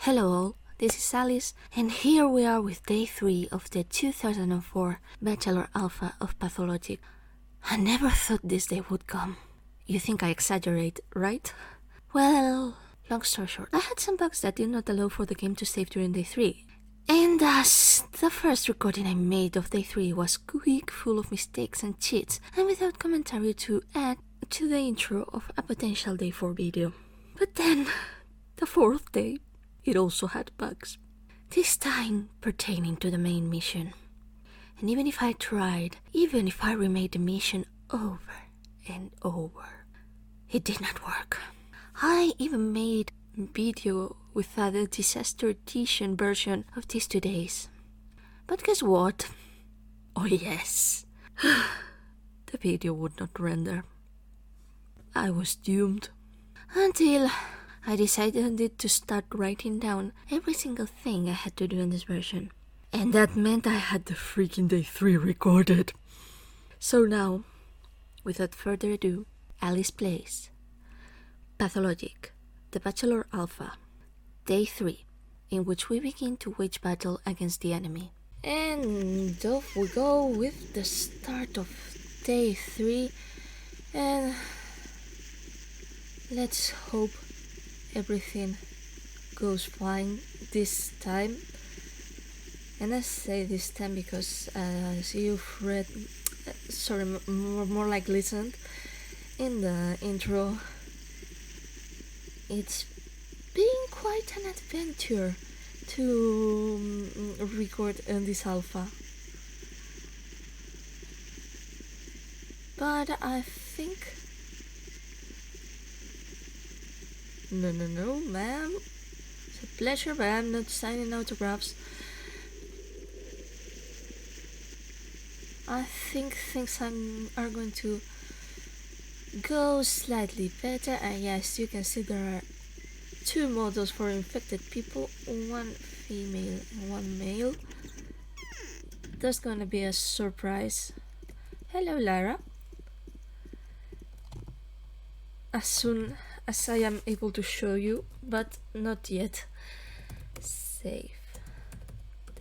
Hello all, this is Alys, and here we are with day 3 of the 2004 Bachelor Alpha of Pathologic. I never thought this day would come. You think I exaggerate, right? Well, long story short, I had some bugs that did not allow for the game to save during day 3. And thus, the first recording I made of day 3 was quick, full of mistakes and cheats, and without commentary to add to the intro of a potential day 4 video. But then, the 4th day, it also had bugs, this time pertaining to the main mission. And even if I tried, even if I remade the mission over and over, it did not work. I even made a video with a disaster edition version of these 2 days. But guess what? Oh yes, the video would not render. I was doomed. Until I decided to start writing down every single thing I had to do in this version. And that meant I had the freaking day 3 recorded. So now, without further ado, Alys plays Pathologic, the Bachelor Alpha, day 3, in which we begin to wage battle against the enemy. And off we go with the start of day 3, and let's hope everything goes fine this time. And I say this time because as you've read, more like listened in the intro, it's been quite an adventure to record this alpha. But I think No, ma'am. It's a pleasure, but I'm not signing autographs. I think things are going to go slightly better. And yes, you can see there are 2 models for infected people, 1 female and 1 male. There's gonna be a surprise. Hello, Lara. As soon as I am able to show you, but not yet. Save.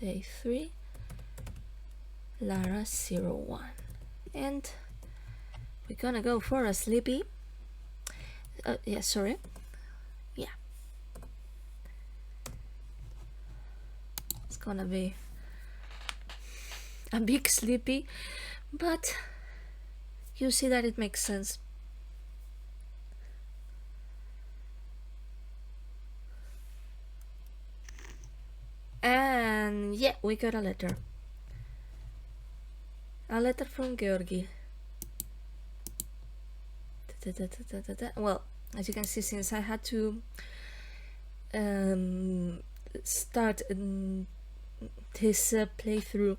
Day 3. Lara 01. And we're gonna go for a sleepy. Yeah, sorry. Yeah. It's gonna be a big sleepy, but you see that it makes sense. And yeah, we got a letter. A letter from Georgi. Well, as you can see, since I had to start this playthrough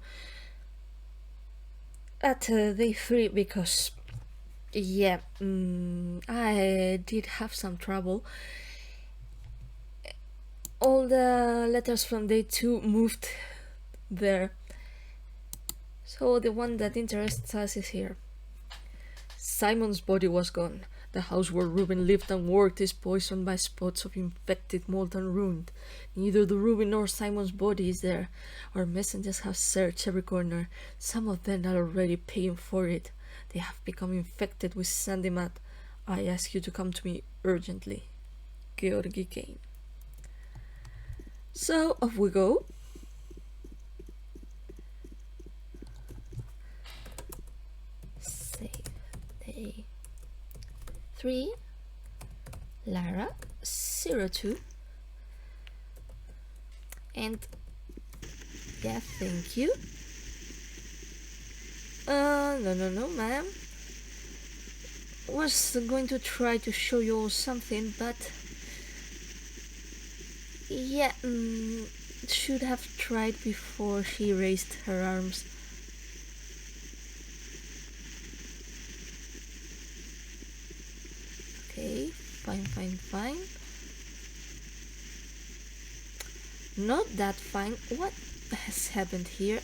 at day 3 because yeah, I did have some trouble. All the letters from day 2 moved there. So the one that interests us is here. Simon's body was gone. The house where Ruben lived and worked is poisoned by spots of infected mold and ruined. Neither the Ruben nor Simon's body is there. Our messengers have searched every corner. Some of them are already paying for it. They have become infected with sandy mud. I ask you to come to me urgently. Georgi Kane. So off we go. Save day 3. Lara 02. And yeah, thank you. No, ma'am. Was going to try to show you all something, but yeah, should have tried before she raised her arms. Okay, fine. Not that fine. What has happened here?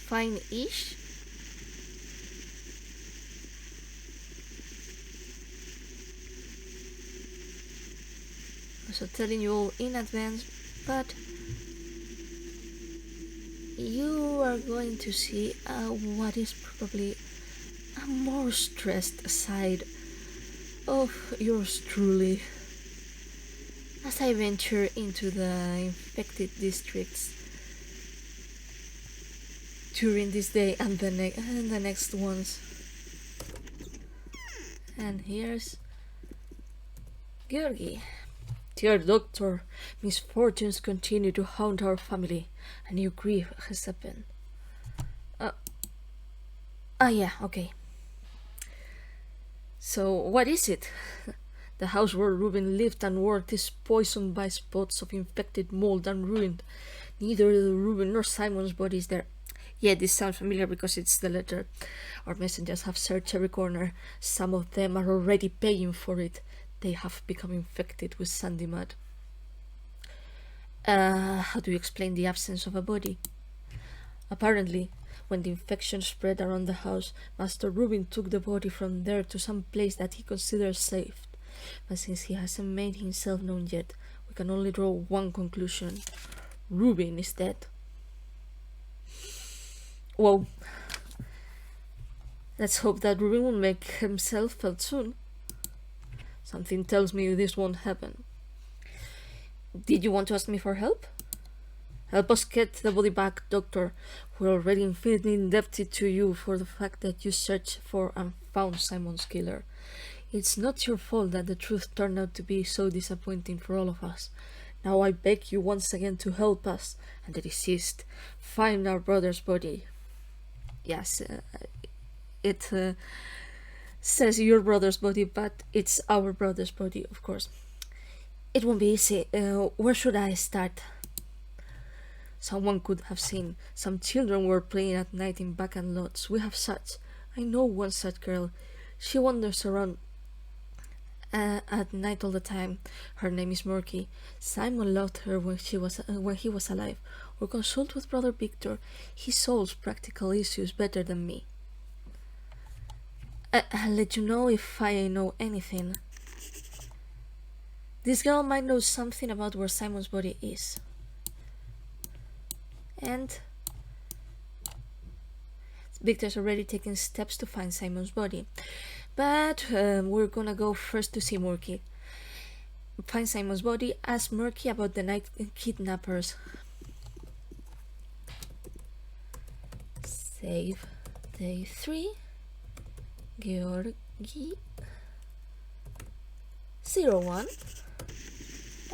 Fine-ish. So telling you all in advance, but you are going to see what is probably a more stressed side of yours truly as I venture into the infected districts during this day and the next ones. And here's Georgi. Dear Doctor, misfortunes continue to haunt our family. A new grief has happened. Yeah, okay. So, what is it? The house where Ruben lived and worked is poisoned by spots of infected mold and ruined. Neither Ruben nor Simon's body is there. Yeah, this sounds familiar because it's the letter. Our messengers have searched every corner. Some of them are already paying for it. They have become infected with sandy mud. How do you explain the absence of a body? Apparently, when the infection spread around the house, Master Rubin took the body from there to some place that he considers safe. But since he hasn't made himself known yet, we can only draw one conclusion. Rubin is dead. Well, let's hope that Rubin will make himself felt soon. Something tells me this won't happen. Did you want to ask me for help? Help us get the body back, Doctor. We're already infinitely indebted to you for the fact that you searched for and found Simon's killer. It's not your fault that the truth turned out to be so disappointing for all of us. Now I beg you once again to help us and the deceased find our brother's body. Yes, it says your brother's body, but it's our brother's body, of course. It won't be easy. Where should I start? Someone could have seen. Some children were playing at night in back and lots. We have such. I know one such girl. She wanders around at night all the time. Her name is Murky. Simon loved her when he was alive. Or consult with Brother Victor. He solves practical issues better than me. I'll let you know if I know anything. This girl might know something about where Simon's body is. And Victor's already taken steps to find Simon's body. But we're gonna go first to see Murky. Find Simon's body, ask Murky about the night kidnappers. Save day 3. Georgi 01.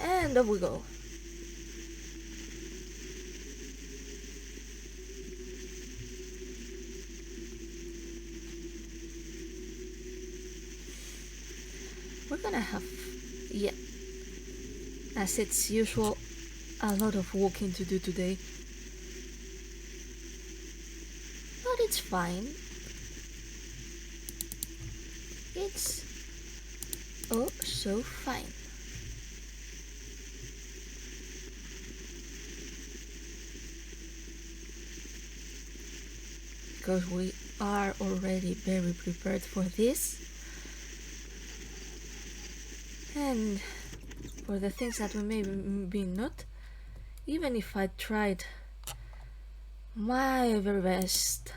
And off we go. We're gonna have, yeah, as it's usual, a lot of walking to do today. But it's fine. It's oh so fine. Because we are already very prepared for this. And for the things that we may be not, even if I tried my very best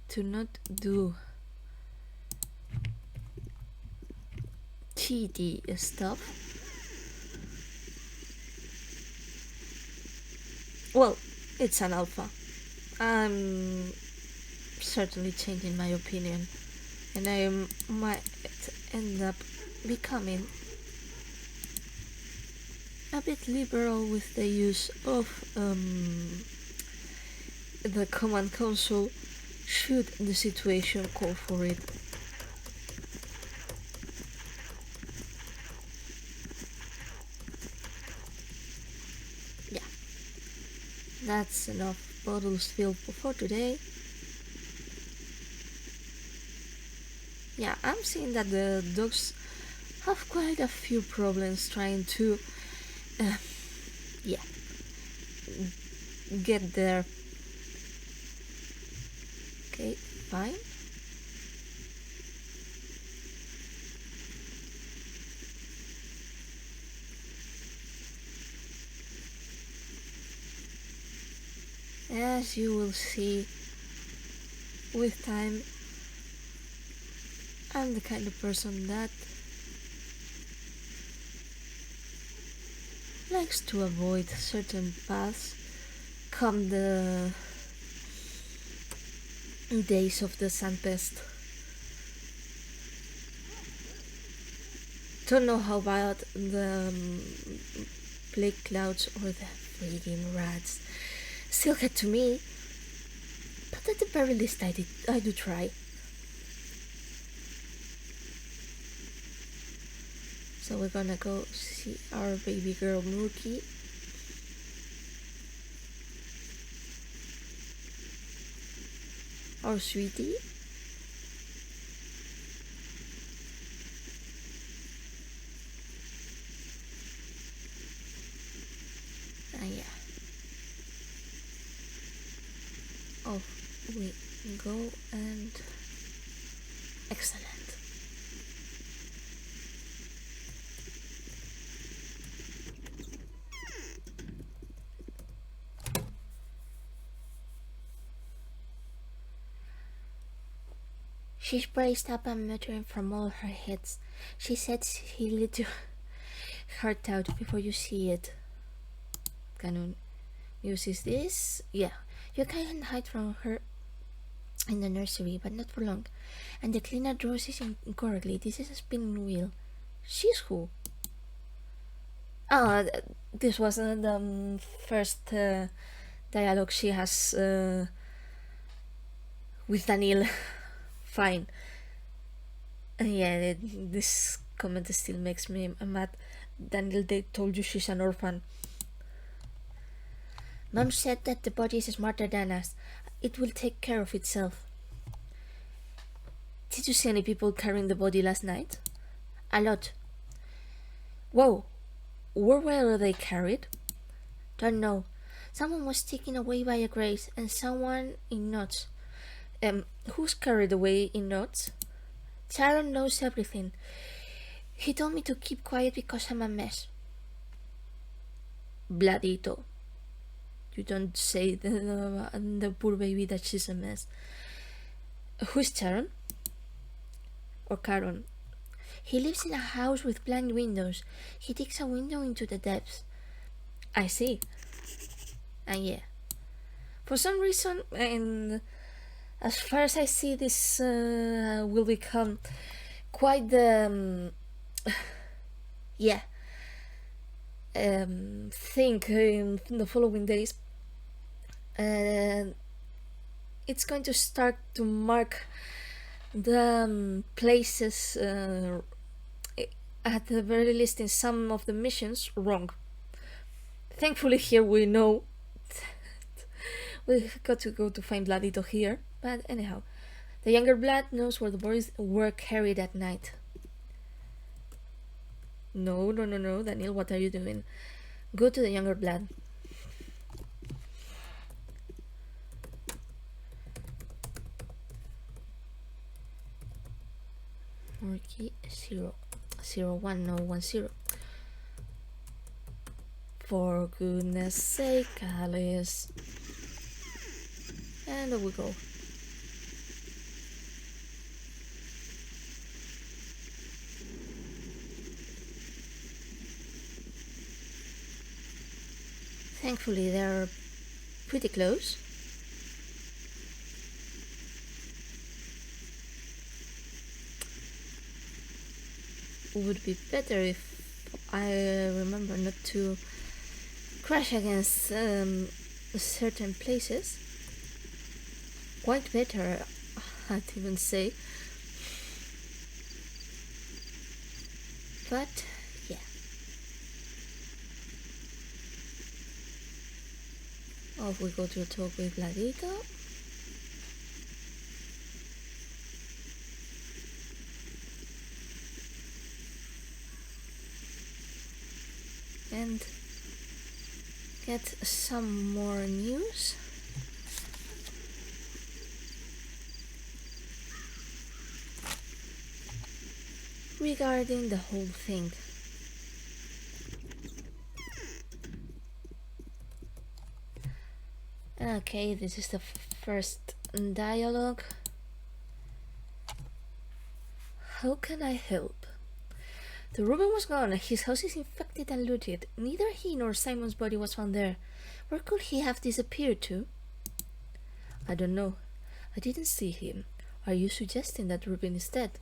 to not do cheaty stuff, well, it's an alpha. I'm certainly changing my opinion. And I might end up becoming a bit liberal with the use of the command console should the situation call for it. Yeah, that's enough bottles filled for today. Yeah, I'm seeing that the dogs have quite a few problems trying to, get there. Okay, fine. As you will see with time, I'm the kind of person that likes to avoid certain paths come the days of the Sunpest. Don't know how bad the plague clouds or the freaking rats still get to me, but at the very least I do try. So we're gonna go see our baby girl Mookie. Our sweetie. Yeah. Off we go, and excellent. She's braced up and muttering from all her hits. She sets he let your heart out before you see it. Canon uses this. Yeah, you can hide from her in the nursery, but not for long. And the cleaner draws this incorrectly. This is a spinning wheel. She's who? Ah, this was the first dialogue she has with Daniel. Fine. Yeah, this comment still makes me mad. Daniel, they told you she's an orphan. Mom said that the body is smarter than us. It will take care of itself. Did you see any people carrying the body last night? A lot. Whoa. Where were they carried? Don't know. Someone was taken away by a grace, and someone in knots. Who's carried away in knots? Sharon knows everything. He told me to keep quiet because I'm a mess. Bloodito. You don't say the poor baby that she's a mess. Who's Sharon? Or Caron? He lives in a house with blind windows. He takes a window into the depths. I see. And yeah. For some reason, and as far as I see, this will become quite the thing in the following days. It's going to start to mark the places at the very least in some of the missions wrong. Thankfully here we know we've got to go to find Bladito here, but anyhow, the younger blood knows where the bodies were carried at night. No, Daniel, what are you doing? Go to the younger blood. Key 01010. For goodness sake, Alys. And there we go. Thankfully, they're pretty close. Would be better if I remember not to crash against certain places. Quite better, I'd even say. But yeah. Off we go to talk with Bladito. And get some more news. Regarding the whole thing. Okay, this is the first dialogue. How can I help? The Reuben was gone. His house is infected and looted. Neither he nor Simon's body was found there. Where could he have disappeared to? I don't know. I didn't see him. Are you suggesting that Reuben is dead?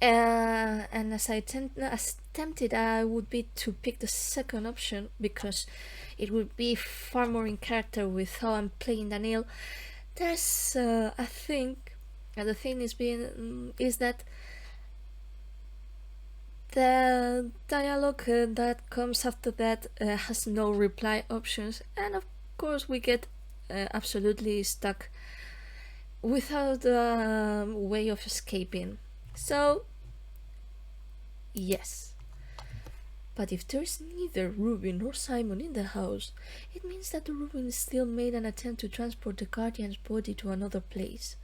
And as tempted I would be to pick the second option, because it would be far more in character with how I'm playing Daniel. There's a thing, and the thing is that the dialogue that comes after that has no reply options, and of course we get absolutely stuck without a way of escaping. So yes, but if there's neither Reuben nor Simon in the house, it means that the Reuben still made an attempt to transport the guardian's body to another place.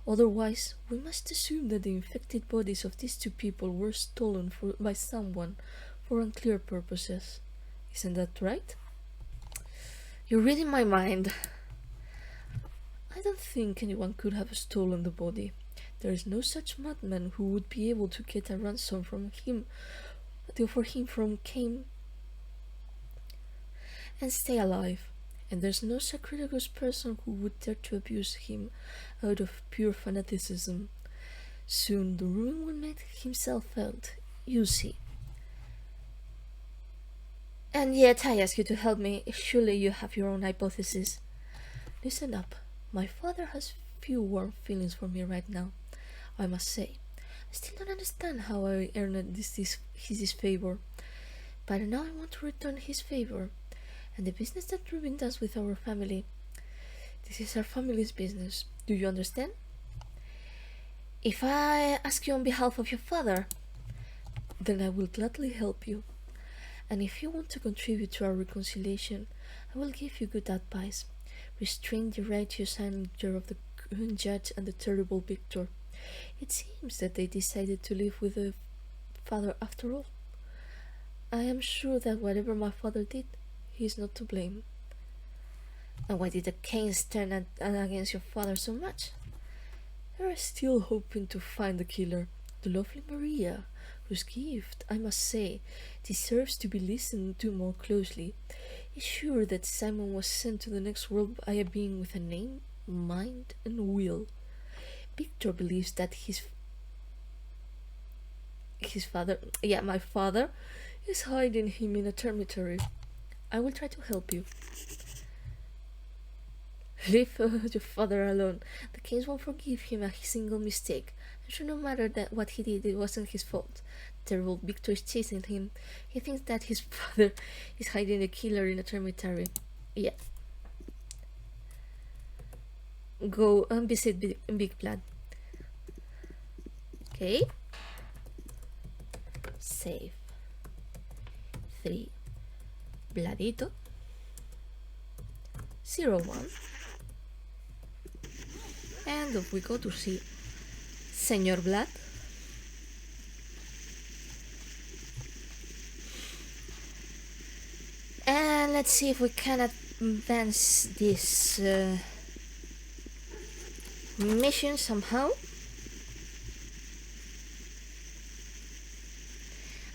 Otherwise, we must assume that the infected bodies of these two people were stolen by someone for unclear purposes. Isn't that right? You're reading my mind. I don't think anyone could have stolen the body. There is no such madman who would be able to get a ransom for him from Cain and stay alive. And there's no sacrilegious person who would dare to abuse him out of pure fanaticism. Soon the ruin will make himself felt, you see. And yet I ask you to help me. Surely you have your own hypothesis. Listen up. My father has few warm feelings for me right now, I must say. I still don't understand how I earned his favor, but now I want to return his favor. And the business that Reuben does with our family, this is our family's business. Do you understand? If I ask you on behalf of your father, then I will gladly help you. And if you want to contribute to our reconciliation, I will give you good advice. Restrain the righteous anger of the judge and the terrible Victor. It seems that they decided to live with the father after all. I am sure that whatever my father did, he is not to blame. And why did the Cains turn against your father so much? They are still hoping to find the killer, the lovely Maria, whose gift, I must say, deserves to be listened to more closely. Is sure that Simon was sent to the next world by a being with a name, mind, and will. Victor believes that my father, is hiding him in a dormitory. I will try to help you. Leave your father alone. The Cains won't forgive him a single mistake. I'm sure no matter what he did, it wasn't his fault. Terrible Victor is chasing him. He thinks that his father is hiding a killer in a dormitory. Yeah. Go and visit Big Blood. Okay. Save. 3. Bladito. 01. And off we go to see Senor Blood. And let's see if we can advance this mission somehow.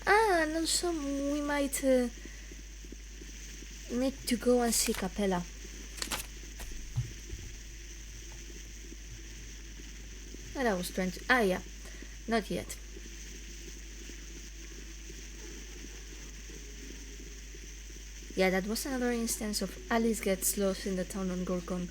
And also we might need to go and see Capella. And I was trying to... yeah. Not yet. Yeah, that was another instance of Alys gets lost in the town on Gorgon.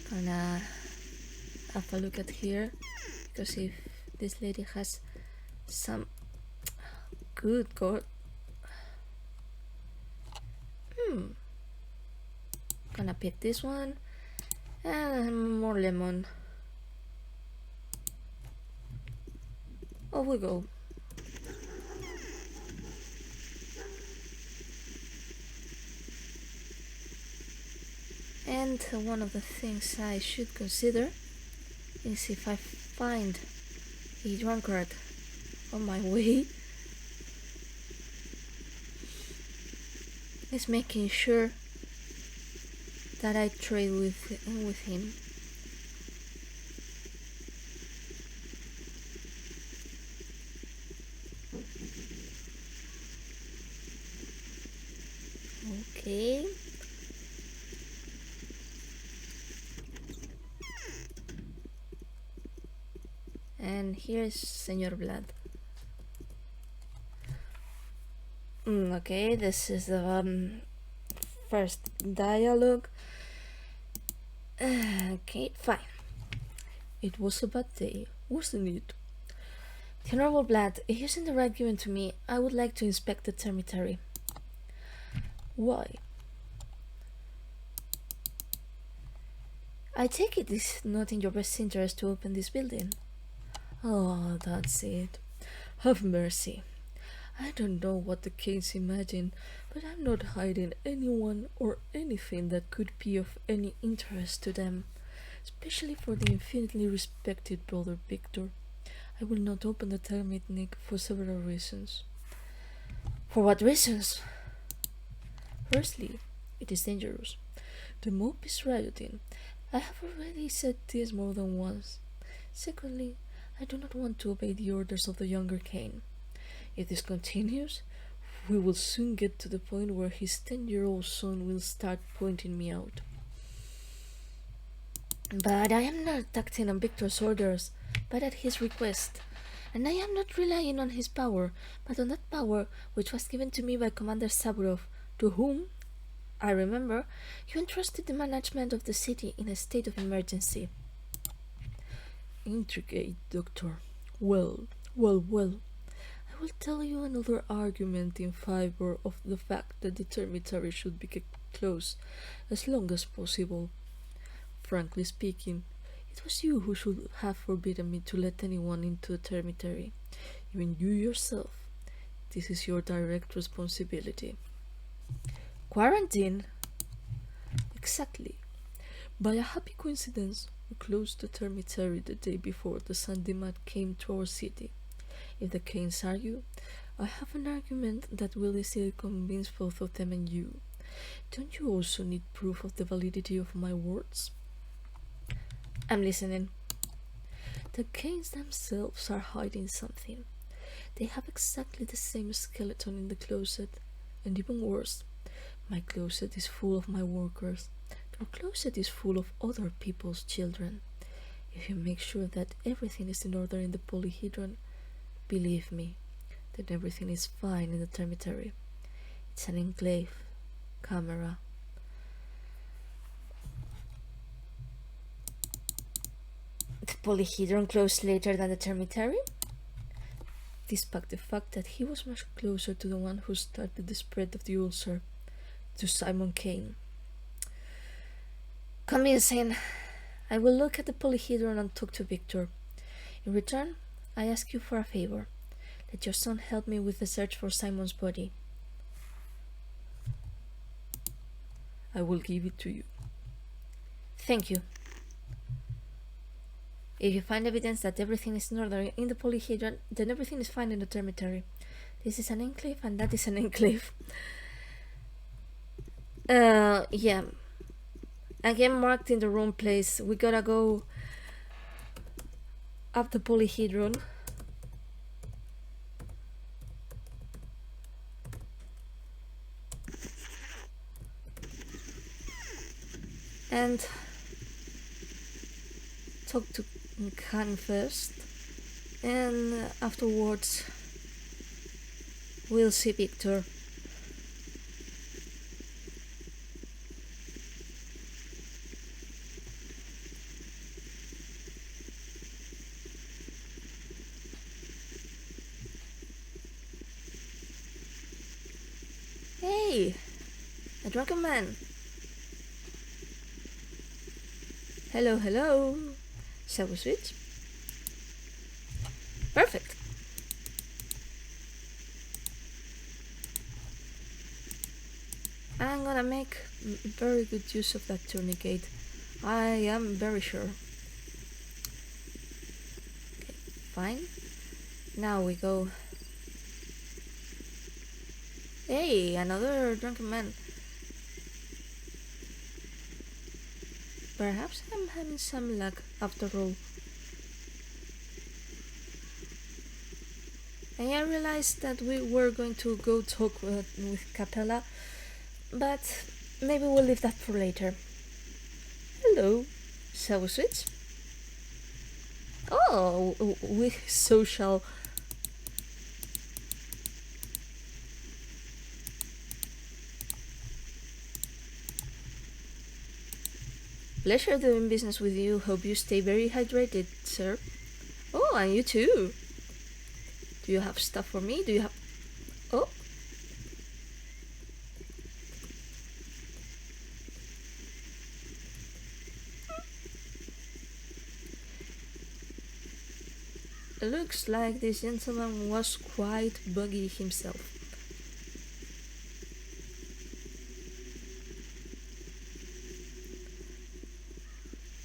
Gonna have a look at here, because if this lady has some good gold. Gonna pick this one and more lemon. Off we go. And one of the things I should consider is if I find a drunkard on my way, is making sure that I trade with him. Okay. And here's Senor Blood. Okay, this is the first dialogue. Okay, fine. It was a bad day, wasn't it? The Honorable Blood, using the right given to me, I would like to inspect the cemetery. Why? I take it it's not in your best interest to open this building. Oh, that's it. Have mercy. I don't know what the Kanes imagine, but I'm not hiding anyone or anything that could be of any interest to them, especially for the infinitely respected brother Victor. I will not open the Termitnik for several reasons. For what reasons? Firstly, it is dangerous. The mob is rioting. I have already said this more than once. Secondly, I do not want to obey the orders of the younger Kane. If this continues, we will soon get to the point where his 10-year-old son will start pointing me out. But I am not acting on Victor's orders, but at his request. And I am not relying on his power, but on that power which was given to me by Commander Saburov, to whom, I remember, you entrusted the management of the city in a state of emergency. Intricate, Doctor. Well. I will tell you another argument in favor of the fact that the cemetery should be kept closed as long as possible. Frankly speaking, it was you who should have forbidden me to let anyone into the cemetery, even you yourself. This is your direct responsibility. Quarantine? Exactly. By a happy coincidence, we closed the cemetery the day before the Sandimat came to our city. If the Kanes argue, I have an argument that will easily convince both of them and you. Don't you also need proof of the validity of my words? I'm listening. The Kanes themselves are hiding something. They have exactly the same skeleton in the closet, and even worse, my closet is full of my workers. Your closet is full of other people's children. If you make sure that everything is in order in the polyhedron, believe me, then everything is fine in the cemetery. It's an enclave. Camera. The polyhedron closed later than the cemetery? Despite the fact that he was much closer to the one who started the spread of the ulcer, to Simon Kane. Convincing. I will look at the polyhedron and talk to Victor. In return, I ask you for a favor. Let your son help me with the search for Simon's body. I will give it to you. Thank you. If you find evidence that everything is in order in the polyhedron, then everything is fine in the cemetery. This is an enclave and that is an enclave. Yeah. Again marked in the wrong place. We gotta go up the polyhedron. And talk to Khan first, and afterwards we'll see Victor. Hey, a drunken man. Hello. Shall we switch? Perfect. I'm gonna make very good use of that tourniquet. I am very sure. Okay, fine. Now we go. Hey, another drunken man. Perhaps I'm having some luck after all. And I realized that we were going to go talk with Capella, but maybe we'll leave that for later. Hello, shall we switch? Oh, we social. Pleasure doing business with you. Hope you stay very hydrated, sir. Oh, and you too. Do you have stuff for me? Do you have... Oh. Looks like this gentleman was quite buggy himself.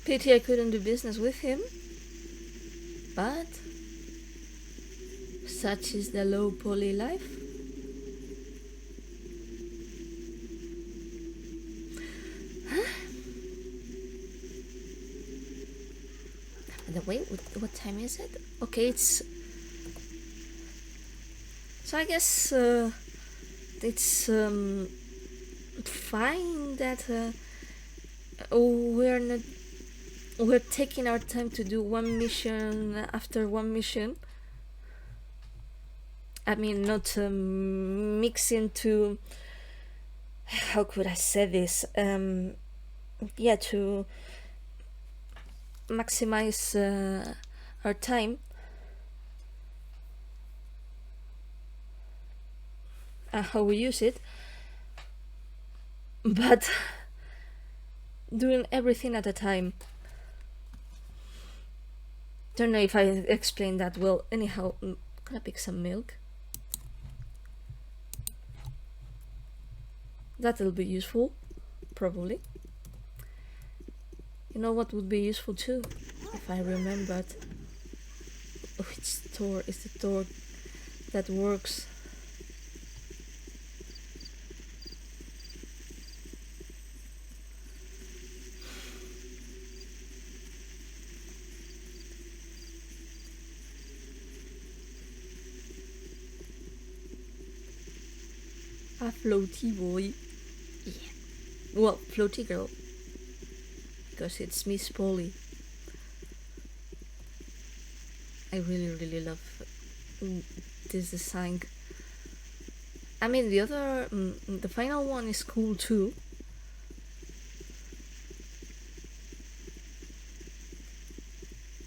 Pity I couldn't do business with him. But such is the low poly life. The way, what time is it? Okay, it's... So I guess it's fine that we're taking our time to do one mission after one mission. I mean, not mixing to... How could I say this? Yeah, to maximize our time. How we use it. But doing everything at a time. Don't know if I explained that well. Anyhow, I'm gonna pick some milk. That'll be useful, probably. You know what would be useful too? If I remembered which store is the door that works. A floaty boy. Yeah. Well, floaty girl. Because it's Miss Polly. I really love this design. I mean, the other, the final one is cool too.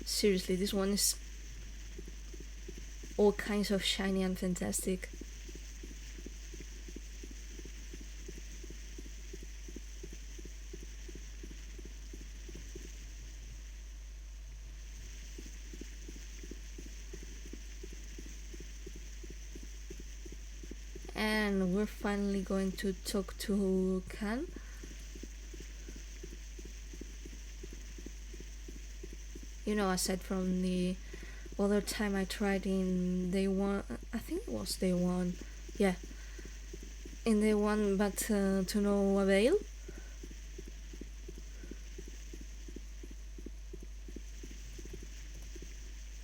Seriously, this one is all kinds of shiny and fantastic. And we're finally going to talk to Khan. You know, aside from the other time I tried in day one, I think it was day one, yeah, in day one, but to no avail.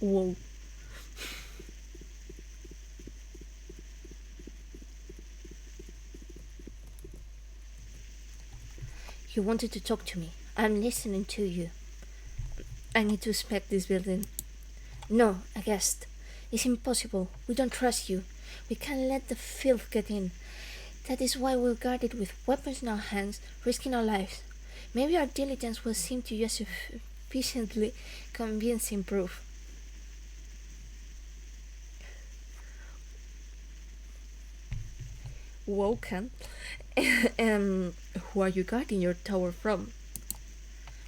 Whoa. You wanted to talk to me. I'm listening to you. I need to inspect this building. No, a guest. It's impossible. We don't trust you. We can't let the filth get in. That is why we'll guard it with weapons in our hands, risking our lives. Maybe our diligence will seem to you as sufficiently convincing proof. Woken. Who are you guarding your tower from?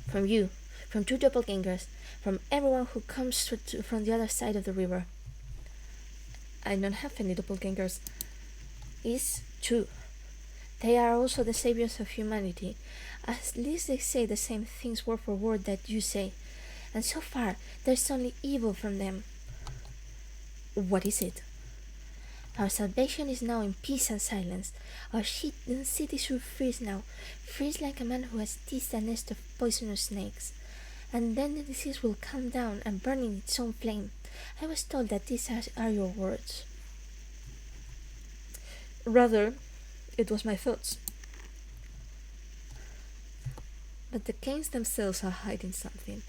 From you. From two doppelgangers. From everyone who comes from the other side of the river. I don't have any doppelgangers. It's true. They are also the saviors of humanity. At least they say the same things word for word that you say. And so far, there's only evil from them. What is it? Our salvation is now in peace and silence. Our city should freeze now. Freeze like a man who has teased a nest of poisonous snakes. And then the disease will calm down and burn in its own flame. I was told that these are your words. Rather, it was my thoughts. But the Canes themselves are hiding something.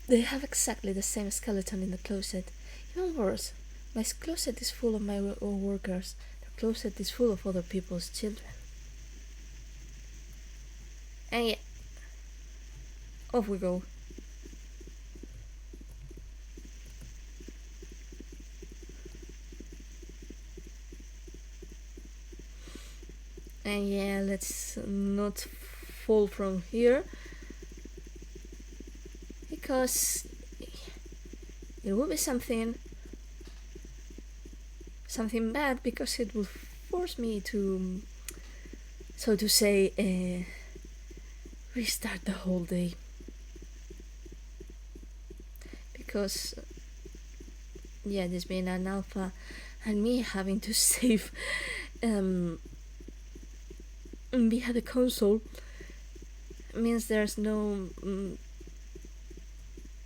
They have exactly the same skeleton in the closet. Even worse, my closet is full of my own workers. The closet is full of other people's children. And yeah, off we go. And yeah, let's not fall from here, because it will be something bad, because it will force me to, so to say, restart the whole day. Because yeah, this being an alpha and me having to save via the console means there's no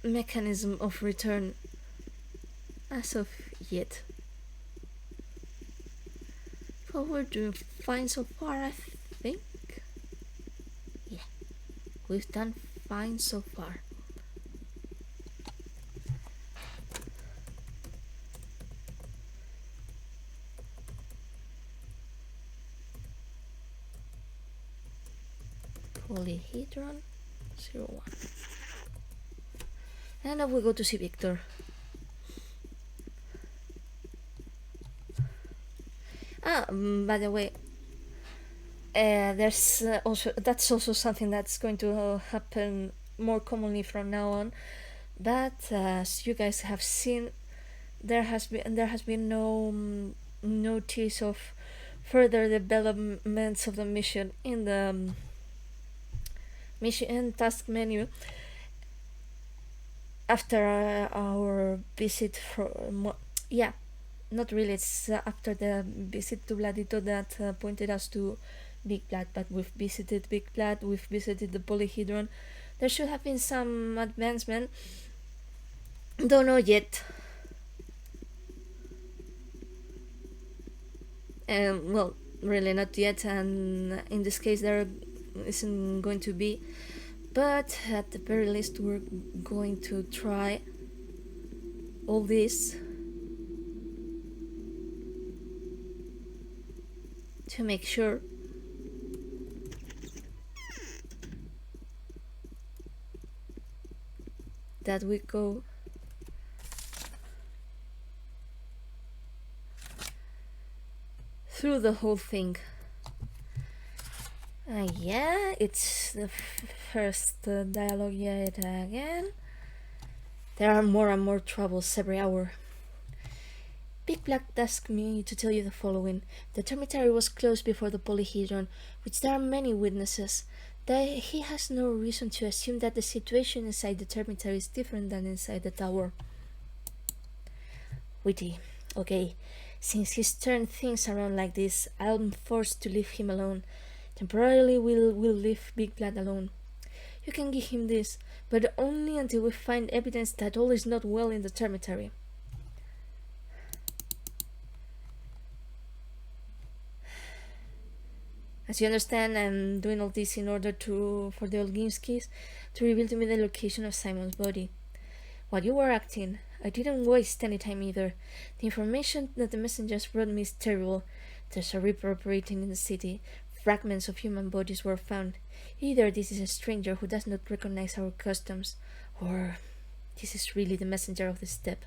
mechanism of return as of yet. But we're doing fine so far, I think. Yeah, we've done fine so far. Polyhedron 01. And now we go to see Victor. By the way, there's that's also something that's going to happen more commonly from now on. But as you guys have seen, there has been no notice of further developments of the mission in the mission task menu after our visit not really, it's after the visit to Vladito that pointed us to Big Blood. But we've visited Big Blood, we've visited the Polyhedron. There should have been some advancement, don't know yet. Well, really not yet, and in this case there isn't going to be, but at the very least we're going to try all this to make sure that we go through the whole thing. Yeah, it's the first dialogue yet again. There are more and more troubles every hour. Big Black asked me to tell you the following. The dormitory was closed before the Polyhedron, which there are many witnesses. He has no reason to assume that the situation inside the dormitory is different than inside the tower. Witty. Okay, since he's turned things around like this, I'm forced to leave him alone. Temporarily, we'll leave Big Blood alone. You can give him this, but only until we find evidence that all is not well in the dormitory. As you understand, I'm doing all this in order for the Olginskis to reveal to me the location of Simon's body. While you were acting, I didn't waste any time either. The information that the messengers brought me is terrible. There's a reaper operating in the city. Fragments of human bodies were found. Either this is a stranger who does not recognize our customs, or this is really the messenger of the steppe.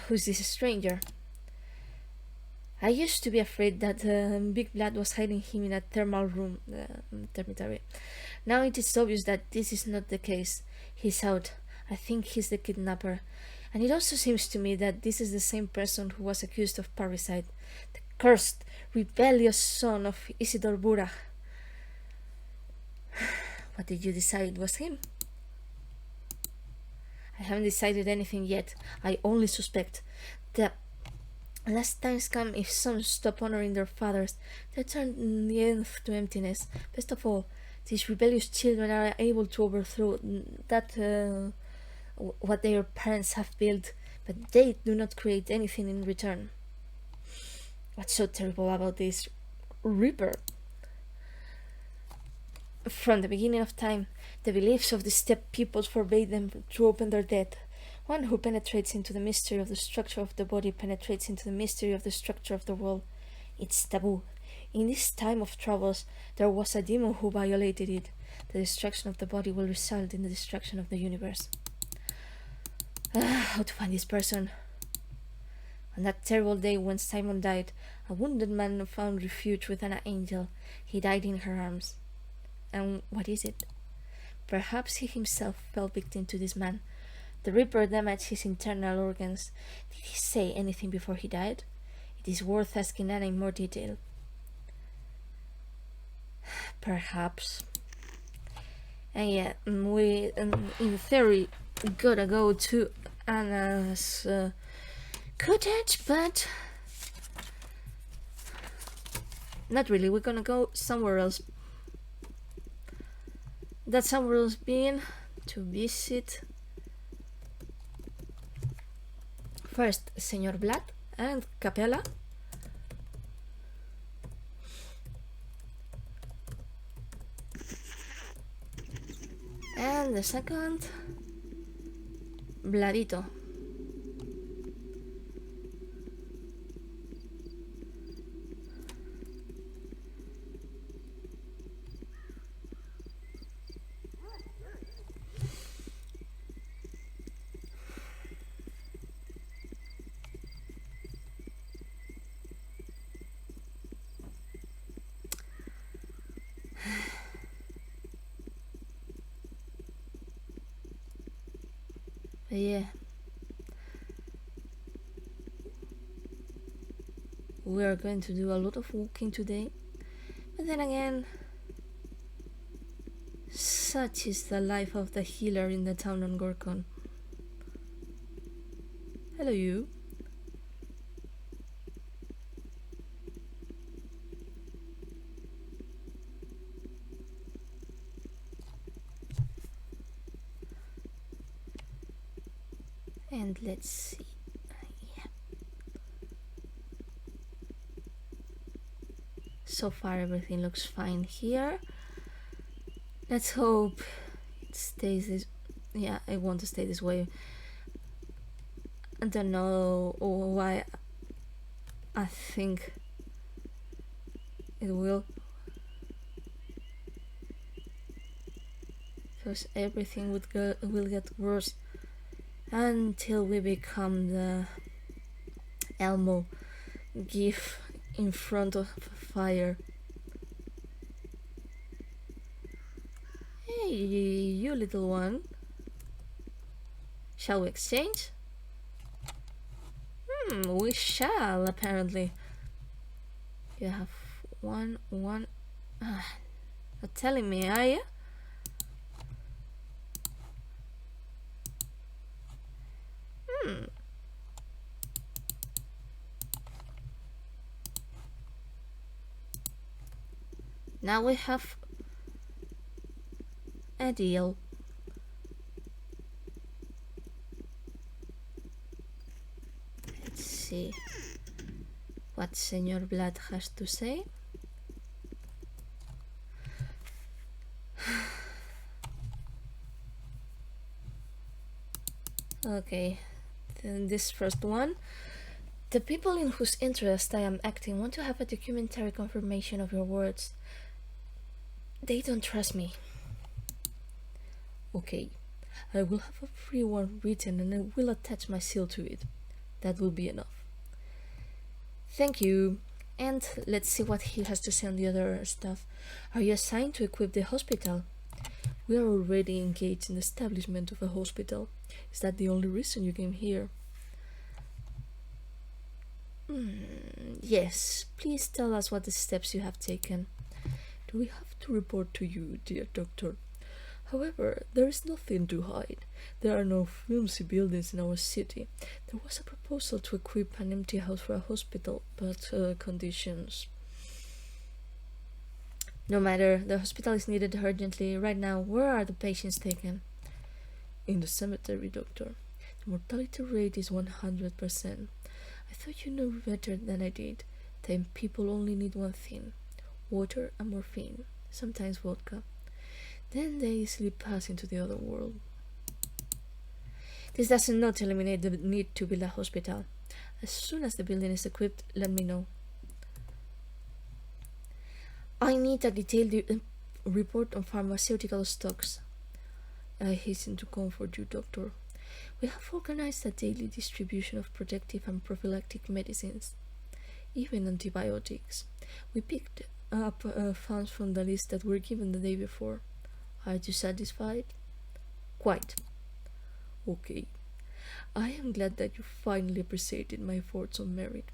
Who's this stranger? I used to be afraid that Big Blood was hiding him in a thermal room, dormitory. Now it is obvious that this is not the case. He's out. I think he's the kidnapper. And it also seems to me that this is the same person who was accused of parricide. The Cursed, rebellious son of Isidor Burach. What did you decide was him? I haven't decided anything yet. I only suspect. The last times come if some stop honoring their fathers. They turn the earth to emptiness. Best of all, these rebellious children are able to overthrow that what their parents have built, but they do not create anything in return. What's so terrible about this Reaper? From the beginning of time, the beliefs of the steppe peoples forbade them to open their dead. One who penetrates into the mystery of the structure of the body penetrates into the mystery of the structure of the world. It's taboo. In this time of troubles, there was a demon who violated it. The destruction of the body will result in the destruction of the universe. How to find this person? On that terrible day when Simon died, a wounded man found refuge with an angel. He died in her arms. And what is it? Perhaps he himself fell victim to this man. The Reaper damaged his internal organs. Did he say anything before he died? It is worth asking Anna in more detail. Perhaps. And yeah, we, in theory, gotta go to Anna's cottage, but not really. We're gonna go somewhere else. That somewhere else being to visit first Senor Vlad and Capella. And the second, Vladito. Yeah. We are going to do a lot of walking today. But then again, such is the life of the healer in the town on Gorkon. Hello, you. And let's see. Yeah. So far everything looks fine here. Let's hope it stays this. Yeah, I want to stay this way. I don't know why I think it will, because everything will get worse until we become the Elmo gif in front of fire. Hey, you little one. Shall we exchange? We shall, apparently. You have one. Not telling me, are you? Now we have a deal. Let's see what Senor Vlad has to say. Okay, then this first one. The people in whose interest I am acting want to have a documentary confirmation of your words. They don't trust me. Okay, I will have a free one written and I will attach my seal to it. That will be enough. Thank you. And let's see what he has to say on the other stuff. Are you assigned to equip the hospital? We are already engaged in the establishment of a hospital. Is that the only reason you came here? Yes, please tell us what the steps you have taken. Do we have to report to you, dear doctor? However, there is nothing to hide. There are no flimsy buildings in our city. There was a proposal to equip an empty house for a hospital, but conditions. No matter, the hospital is needed urgently. Right now, where are the patients taken? In the cemetery, doctor. The mortality rate is 100%. I thought you knew better than I did. 10 people only need one thing: water and morphine, sometimes vodka. Then they easily pass into the other world. This does not eliminate the need to build a hospital. As soon as the building is equipped, let me know. I need a detailed report on pharmaceutical stocks. I hasten to comfort you, doctor. We have organized a daily distribution of protective and prophylactic medicines, even antibiotics. We picked up funds from the list that were given the day before. Are you satisfied? Quite. Okay. I am glad that you finally appreciated my efforts on merit.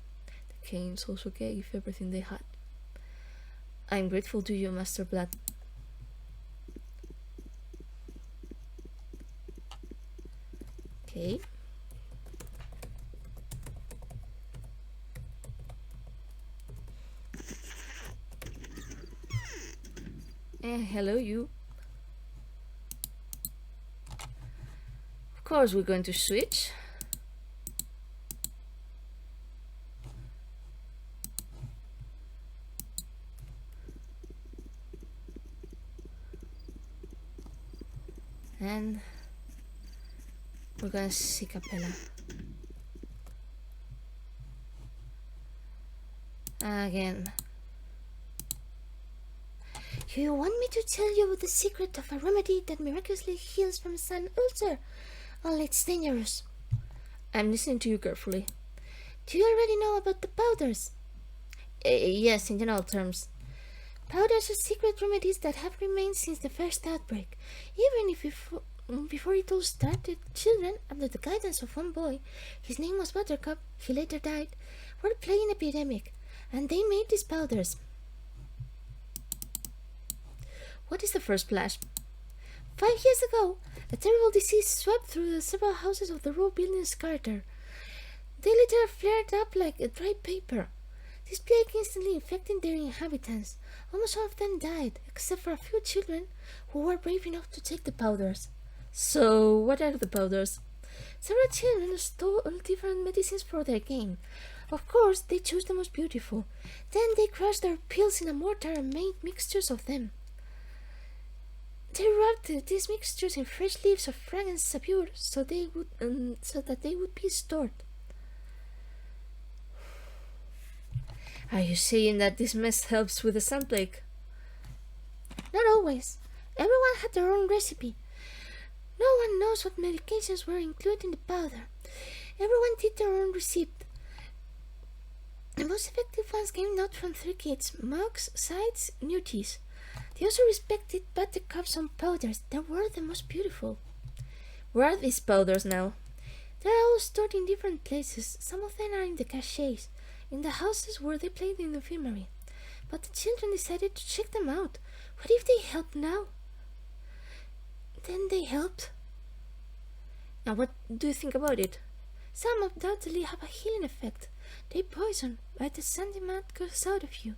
The Kanes also gave everything they had. I am grateful to you, Master Blood. Okay. Hello, you. Of course, we're going to switch. And we're gonna see Capella. Again. You want me to tell you the secret of a remedy that miraculously heals from an ulcer? Well, it's dangerous. I'm listening to you carefully. Do you already know about the powders? Yes, in general terms. Powders are secret remedies that have remained since the first outbreak. Even if before it all started, children, under the guidance of one boy, his name was Buttercup, he later died, were plaguing epidemic, and they made these powders. What is the first splash? 5 years ago, a terrible disease swept through the several houses of the row buildings Carter. They later flared up like a dry paper. This plague instantly infected their inhabitants. Almost all of them died, except for a few children who were brave enough to take the powders. So, what are the powders? Several children stole different medicines for their game. Of course, they chose the most beautiful. Then they crushed their pills in a mortar and made mixtures of them. They rubbed these mixtures in fresh leaves of fragrant sapure so that they would be stored. Are you saying that this mess helps with the sun plague? Not always. Everyone had their own recipe. No one knows what medications were included in the powder. Everyone did their own recipe. The most effective ones came out from 3 kids: mugs, sides, nuties. They also respected Buttercup's own powders. They were the most beautiful. Where are these powders now? They are all stored in different places. Some of them are in the caches, in the houses where they played in the infirmary. But the children decided to check them out. What if they help now? Then they helped. Now what do you think about it? Some undoubtedly have a healing effect. They poison, but the sandy mud goes out of you.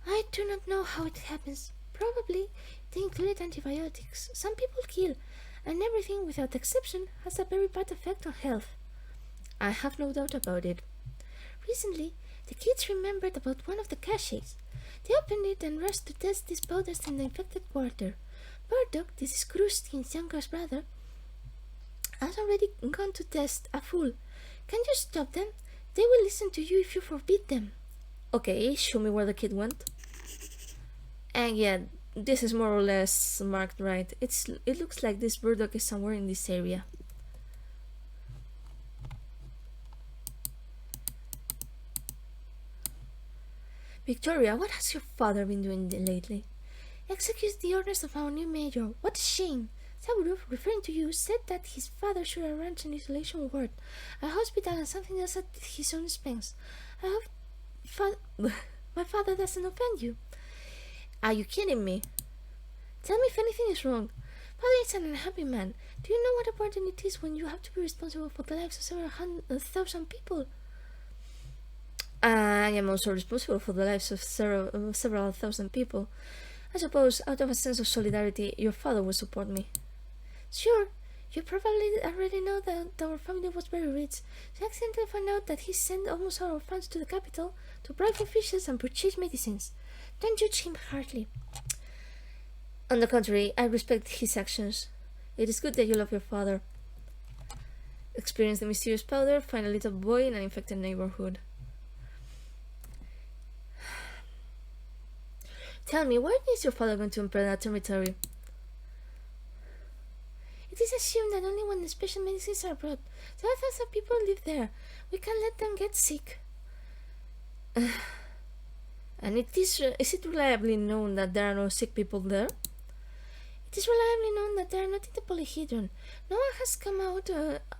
I do not know how it happens. Probably they included antibiotics. Some people kill, and everything without exception has a very bad effect on health. I have no doubt about it. Recently, the kids remembered about one of the caches. They opened it and rushed to test these powders in the infected quarter. Burdock, this is Krustin's younger brother, has already gone to test a fool. Can you stop them? They will listen to you if you forbid them. Okay, show me where the kid went. And yeah, this is more or less marked right. It looks like this Burdock is somewhere in this area. Victoria, what has your father been doing lately? Executes the orders of our new mayor. What a shame! Saburov, referring to you, said that his father should arrange an isolation ward, a hospital, and something else at his own expense. I hope my father doesn't offend you. Are you kidding me? Tell me if anything is wrong. Father is an unhappy man. Do you know what a burden it is when you have to be responsible for the lives of several thousand people? I am also responsible for the lives of several thousand people. I suppose, out of a sense of solidarity, your father will support me. Sure, you probably already know that our family was very rich. So I accidentally found out that he sent almost all our funds to the capital to bribe officials and purchase medicines. Don't judge him harshly. On the contrary, I respect his actions. It is good that you love your father. Experience the mysterious powder, find a little boy in an infected neighborhood. Tell me, where is your father going to enter that dormitory? It is assumed that only when the special medicines are brought. Thousands of people live there. We can't let them get sick. And is it reliably known that there are no sick people there? It is reliably known that they are not in the polyhedron. No one has come out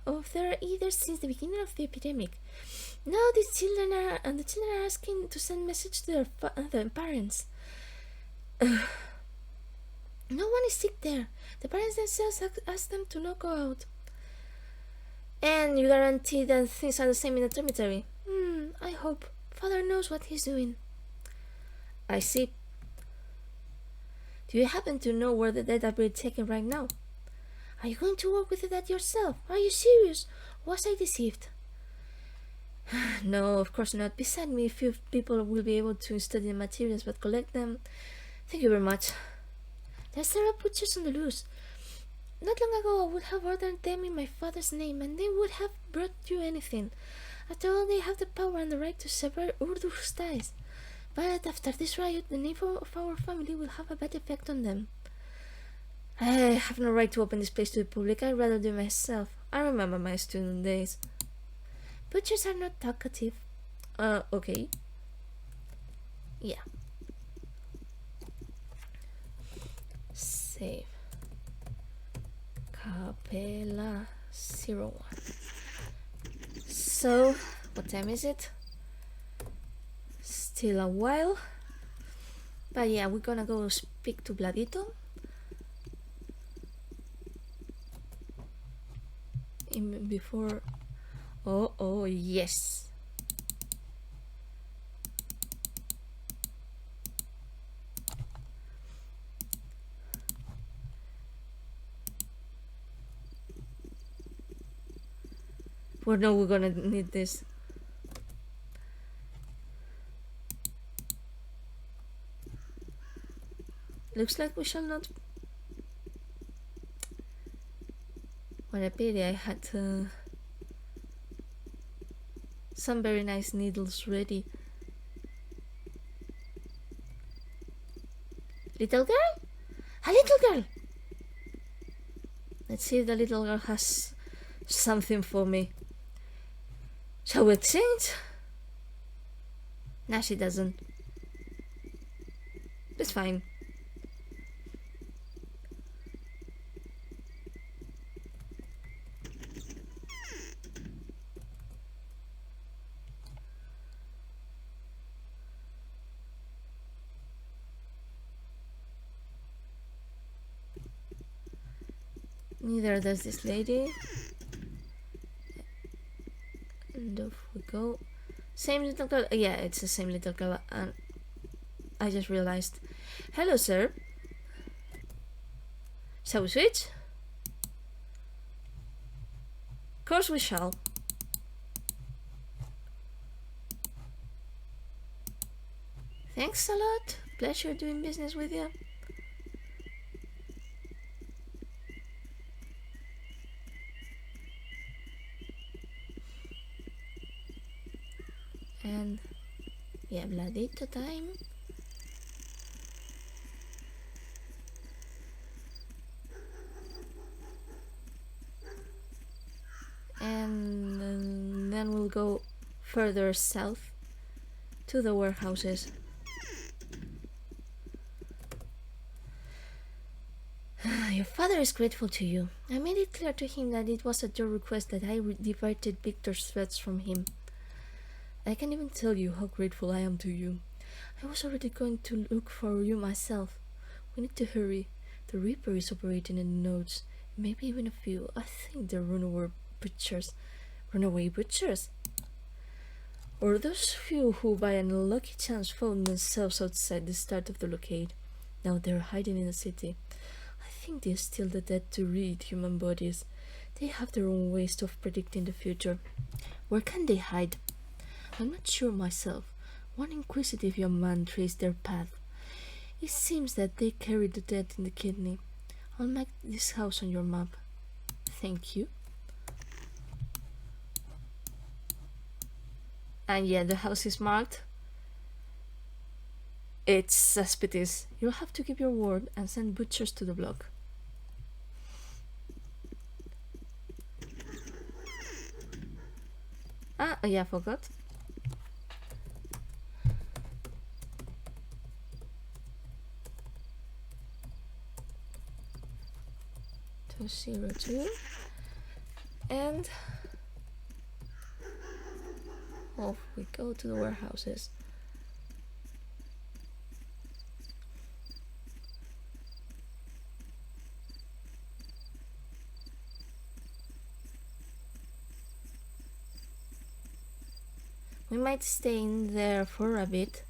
of there either since the beginning of the epidemic. Now the children are asking to send messages to their parents. No one is sick there. The parents themselves ask them to not go out. And you guarantee that things are the same in the dormitory? I hope. Father knows what he's doing. I see. Do you happen to know where the dead are being taken right now? Are you going to work with the dead yourself? Are you serious? Was I deceived? No, of course not. Beside me, few people will be able to study the materials, but collect them. Thank you very much. There are several butchers on the loose. Not long ago, I would have ordered them in my father's name, and they would have brought you anything. After all, they have the power and the right to sever Urdu's ties. But after this riot, the name of our family will have a bad effect on them. I have no right to open this place to the public. I'd rather do it myself. I remember my student days. Butchers are not talkative. Okay. Yeah. Save. Capella 01. So, what time is it? Still a while. But yeah, we're gonna go speak to Vladito. Before... Oh, yes. Well, no, we're gonna need this. Looks like we shall not. What a pity, I had some very nice needles ready. Little girl? A little girl! Let's see if the little girl has something for me. Shall we exchange? Nah, she doesn't. It's fine. Neither does this lady. And off we go. Same little girl. Yeah, it's the same little girl. And I just realized. Hello, sir. Shall we switch? Of course we shall. Thanks a lot. Pleasure doing business with you. And yeah, Vladito time. And then we'll go further south to the warehouses. Your father is grateful to you. I made it clear to him that it was at your request that I diverted Victor's threats from him. I can't even tell you how grateful I am to you. I was already going to look for you myself. We need to hurry. The Reaper is operating in nodes, maybe even a few. I think they're butchers. Runaway butchers? Or those few who by an unlucky chance found themselves outside the start of the blockade. Now they're hiding in the city. I think they steal the dead to read human bodies. They have their own ways of predicting the future. Where can they hide? I'm not sure myself. One inquisitive young man traced their path. It seems that they carry the dead in the kidney. I'll make this house on your map. Thank you. And yeah, the house is marked. It's suspicious. You'll have to keep your word and send butchers to the block. Yeah, I forgot. To 02. And off we go to the warehouses. We might stay in there for a bit.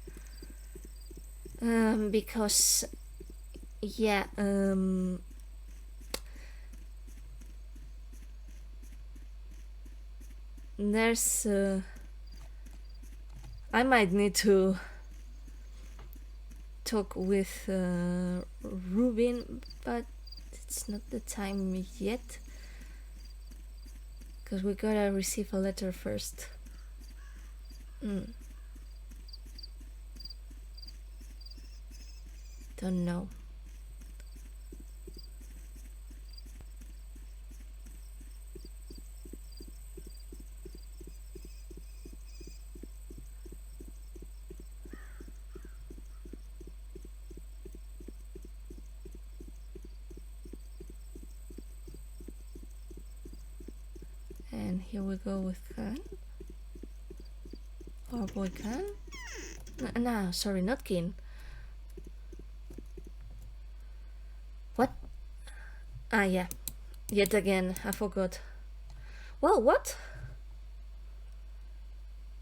Because yeah, there's I might need to talk with Rubin, but it's not the time yet, because we gotta receive a letter first. Don't know. And here we go with Khan. Our boy Khan. No, sorry, not Kin. What? Yeah. Yet again, I forgot. Well, what?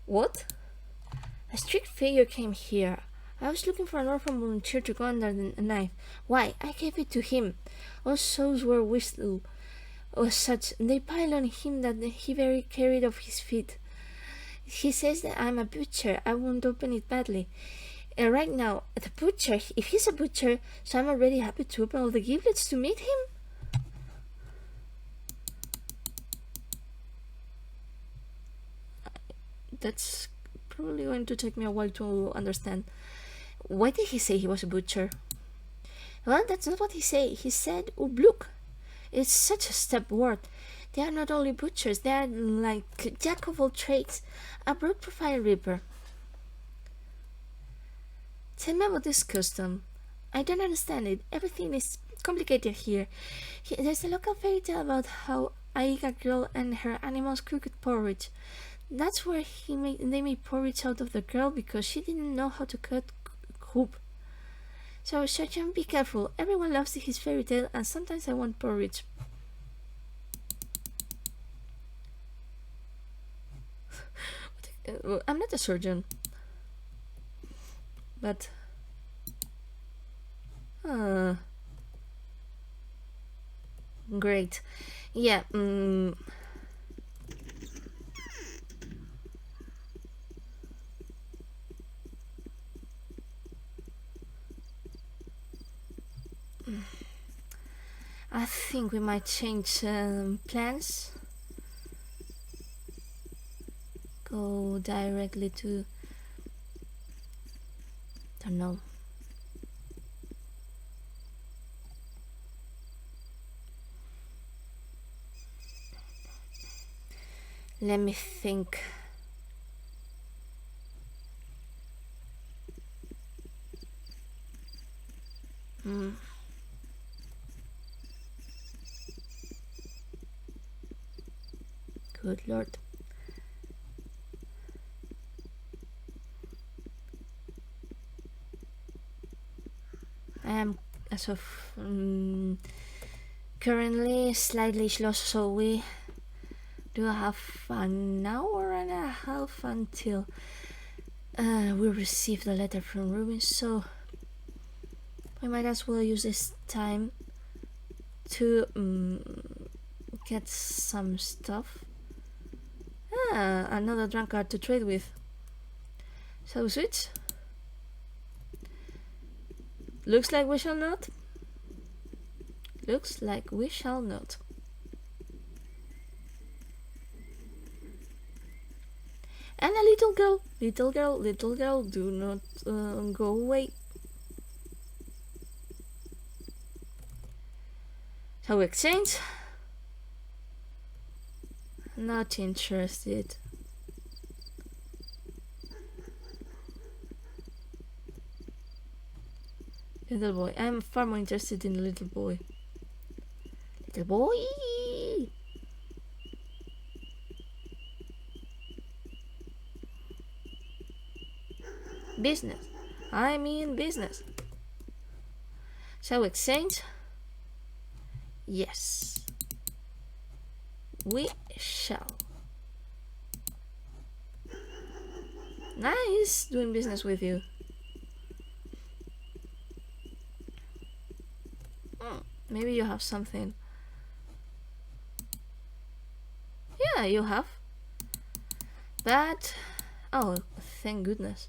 What? A strict figure came here. I was looking for an orphan volunteer to go under a knife. Why? I gave it to him. All souls were whistled or such. They piled on him that he very carried off his feet. He says that I'm a butcher. I won't open it badly. Right now, the butcher, if he's a butcher, so I'm already happy to open all the giblets to meet him. That's probably going to take me a while to understand. Why did he say he was a butcher? Well, that's not what he said. He said ubluk. It's such a step word. They are not only butchers, they are like jack of all trades, a broad profile reaper. Tell me about this custom. I don't understand it. Everything is complicated here. There's a local fairy tale about how Aiga girl and her animals cooked porridge. That's where they made porridge out of the girl because she didn't know how to cut hoop. So Sergeant, be careful. Everyone loves his fairy tale, and sometimes I want porridge. I'm not a surgeon, but great. Yeah. I think we might change plans. Go directly to, don't know. Let me think. Good Lord. as of currently slightly slow, so we do have an hour and a half until we receive the letter from Ruben, so we might as well use this time to get some stuff. Another drunkard to trade with. So switch. Looks like we shall not. Looks like we shall not. And a little girl, do not go away. So exchange. Not interested. Little boy. I'm far more interested in the little boy. Little boy! Business. I mean business. Shall we exchange? Yes. We shall. Nice doing business with you. Maybe you have something. Yeah, you have. But, oh, thank goodness.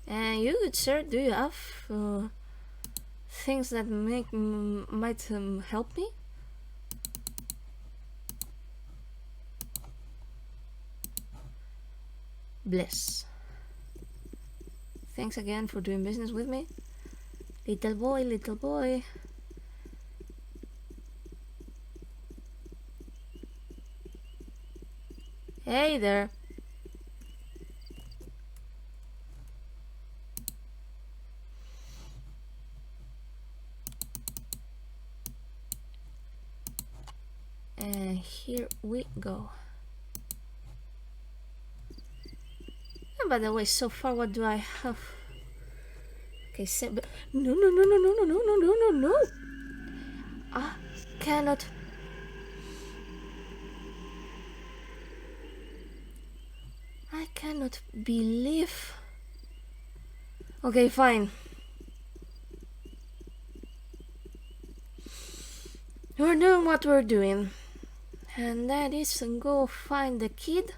And you, good sir, do you have things that might help me? Bless. Thanks again for doing business with me. Little boy, little boy. Hey there. And here we go. And by the way, so far what do I have? Okay, no. I cannot. I cannot believe. Okay, fine. We're doing what we're doing, and that is go find the kid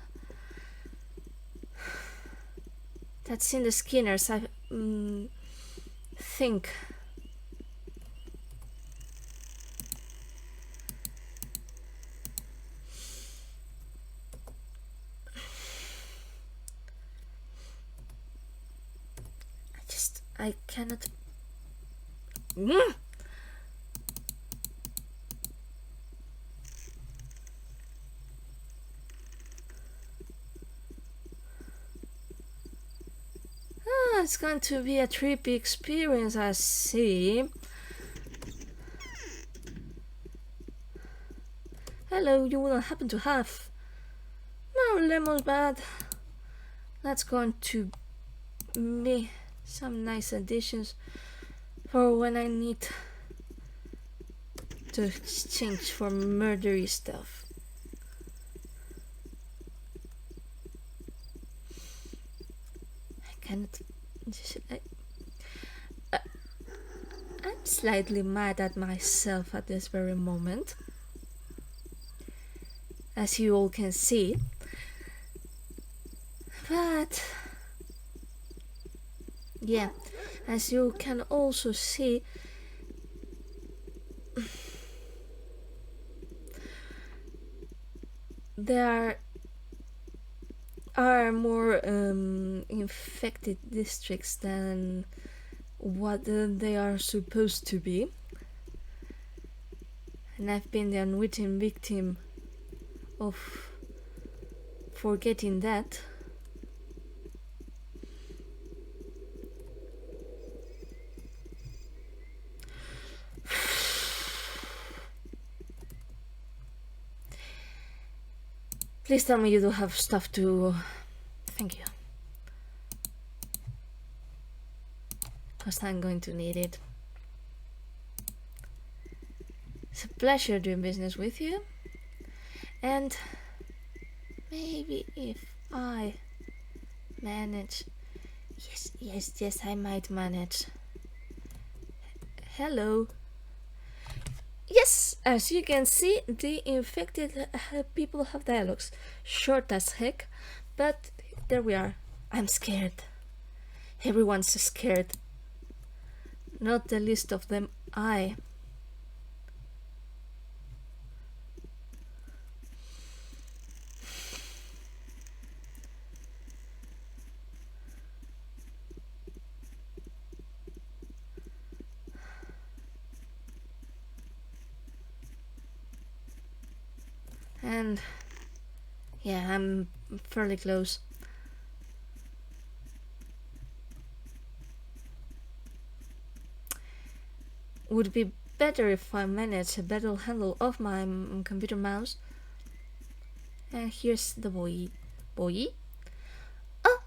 that's in the Skinners. I think. I cannot. It's going to be a trippy experience, I see. Hello, you wouldn't happen to have no lemons, but that's going to be some nice additions for when I need to exchange for murdery stuff. I cannot. I'm slightly mad at myself at this very moment, as you all can see, but yeah, as you can also see, there are more infected districts than what they are supposed to be, and I've been the unwitting victim of forgetting that. Please tell me you do have stuff to. Thank you. because I'm going to need it. It's a pleasure doing business with you. And maybe if I manage... Yes, I might manage. Hello. Yes, as you can see, the infected people have dialogues. Short as heck, but there we are. I'm scared. Everyone's scared. Not the least of them I. And yeah, I'm fairly close. Would be better if I manage a better handle of my computer mouse. And here's the boy. Boy? Oh!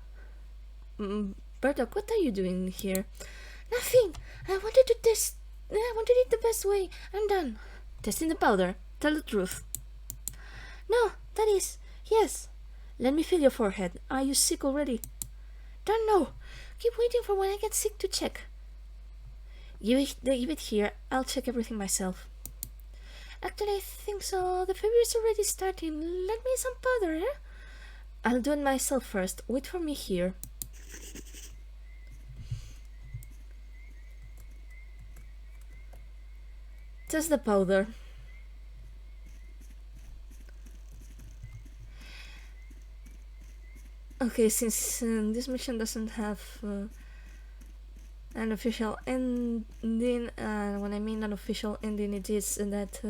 Bertok, what are you doing here? Nothing! I wanted to test. I wanted it the best way. I'm done. Testing the powder. Tell the truth. No, that is. Yes. Let me feel your forehead. Are you sick already? Don't know. Keep waiting for when I get sick to check. Give it here. I'll check everything myself. Actually, I think so. The fever is already starting. Let me some powder, eh? I'll do it myself first. Wait for me here. Test the powder. Okay, since this mission doesn't have an official ending, when I mean an official ending, it is that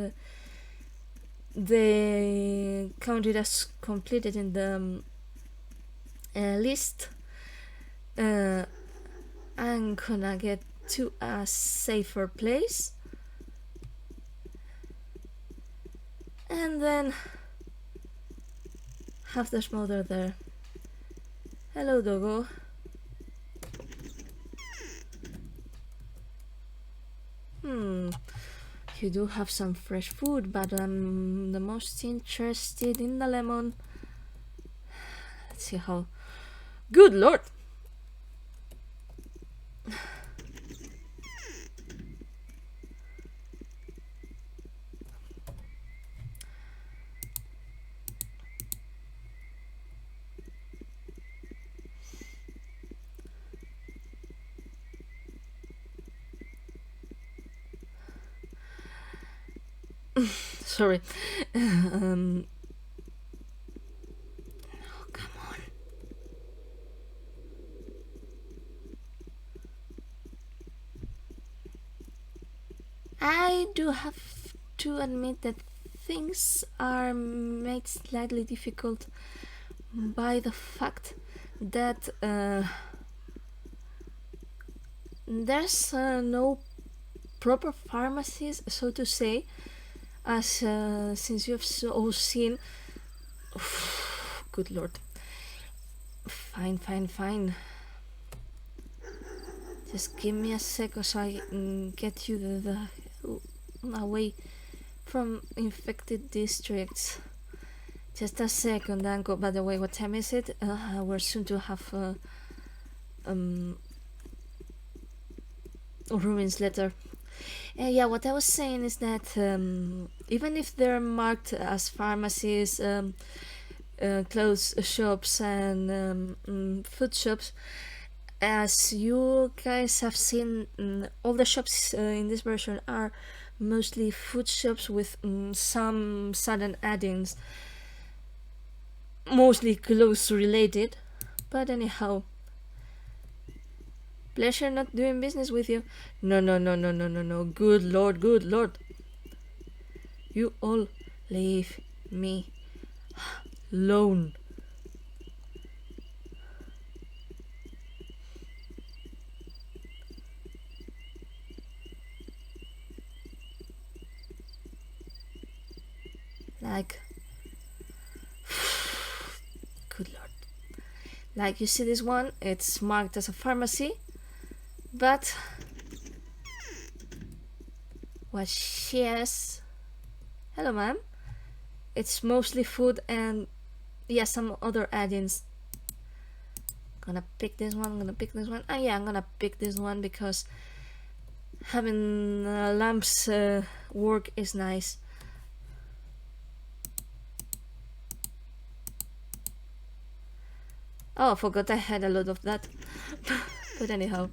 they count it as completed in the list. I'm gonna get to a safer place, and then have the smother there. Hello, doggo. You do have some fresh food, but I'm the most interested in the lemon. Let's see how... Good lord! Sorry. Oh, come on. I do have to admit that things are made slightly difficult by the fact that there's no proper pharmacies, so to say, as since you've all seen. Good lord. Fine. Just give me a second so I can get you the away from infected districts. Just a second, Danko. By the way, what time is it? We're soon to have Ruin's letter. Yeah, what I was saying is that even if they're marked as pharmacies, clothes shops, and food shops, as you guys have seen, all the shops in this version are mostly food shops with some sudden add-ins, mostly clothes related. But anyhow, pleasure not doing business with you. No. Good lord. You all leave me alone. Like, good lord. Like, you see this one? It's marked as a pharmacy, But what she has... Hello, ma'am. It's mostly food and some other add-ins. Gonna pick this one, I'm gonna pick this one. Yeah, I'm gonna pick this one because having lamps work is nice. Oh, I forgot I had a lot of that. But anyhow.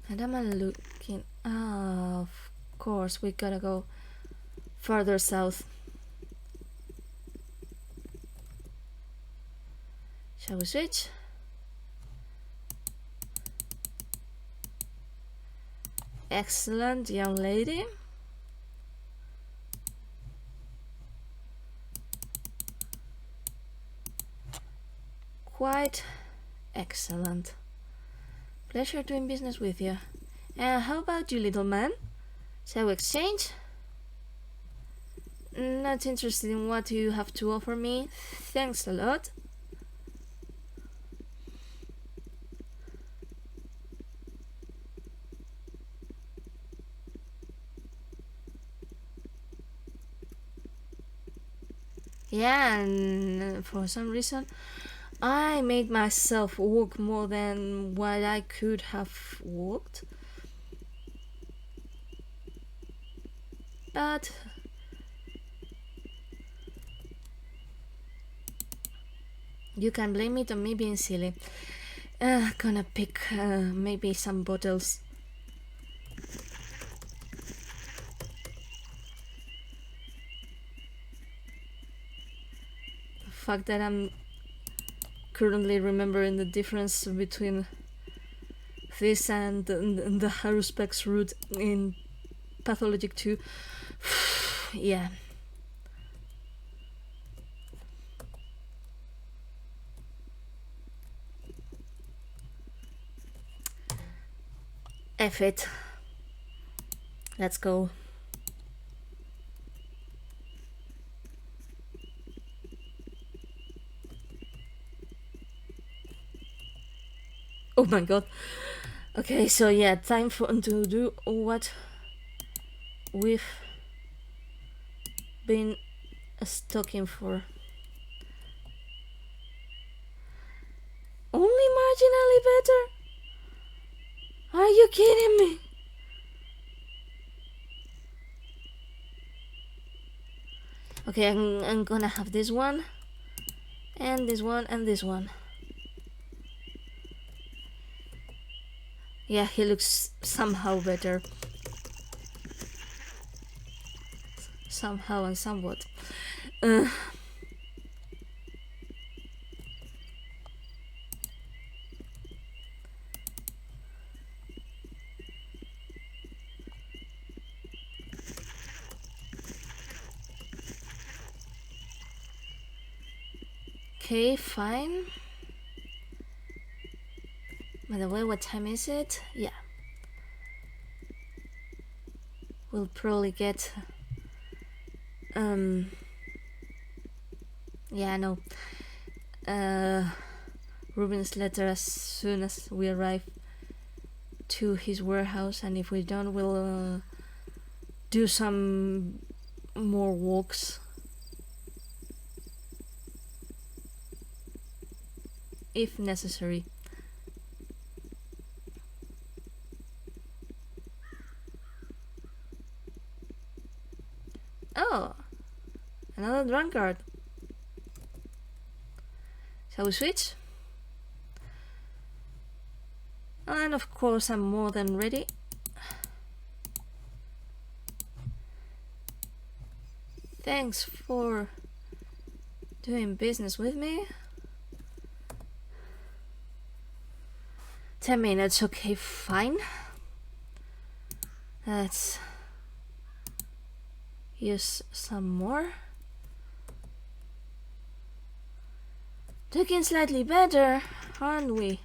And I'm looking... of course, we gotta go further south. Shall we switch? Excellent, young lady. Quite excellent. Pleasure doing business with you. How about you, little man? Shall we exchange? Not interested in what you have to offer me. Thanks a lot. Yeah, and for some reason I made myself walk more than what I could have walked. But you can blame it on me being silly. Gonna pick maybe some bottles. The fact that I'm currently remembering the difference between this and the Haruspex route in Pathologic 2. Yeah. F it. Let's go. Oh my god. Okay, so yeah, time to do what we've been stalking for. Only marginally better? Are you kidding me? Okay, I'm gonna have this one, and this one, and this one. Yeah, he looks somehow better. Somehow and somewhat. Okay, fine. By the way, what time is it? Yeah. We'll probably get... yeah, no. Ruben's letter as soon as we arrive to his warehouse, and if we don't, we'll do some more walks. If necessary. Oh, another drunkard. Shall we switch? And of course I'm more than ready. Thanks for doing business with me. 10 minutes, okay, fine. Let's use some more. Looking slightly better, aren't we?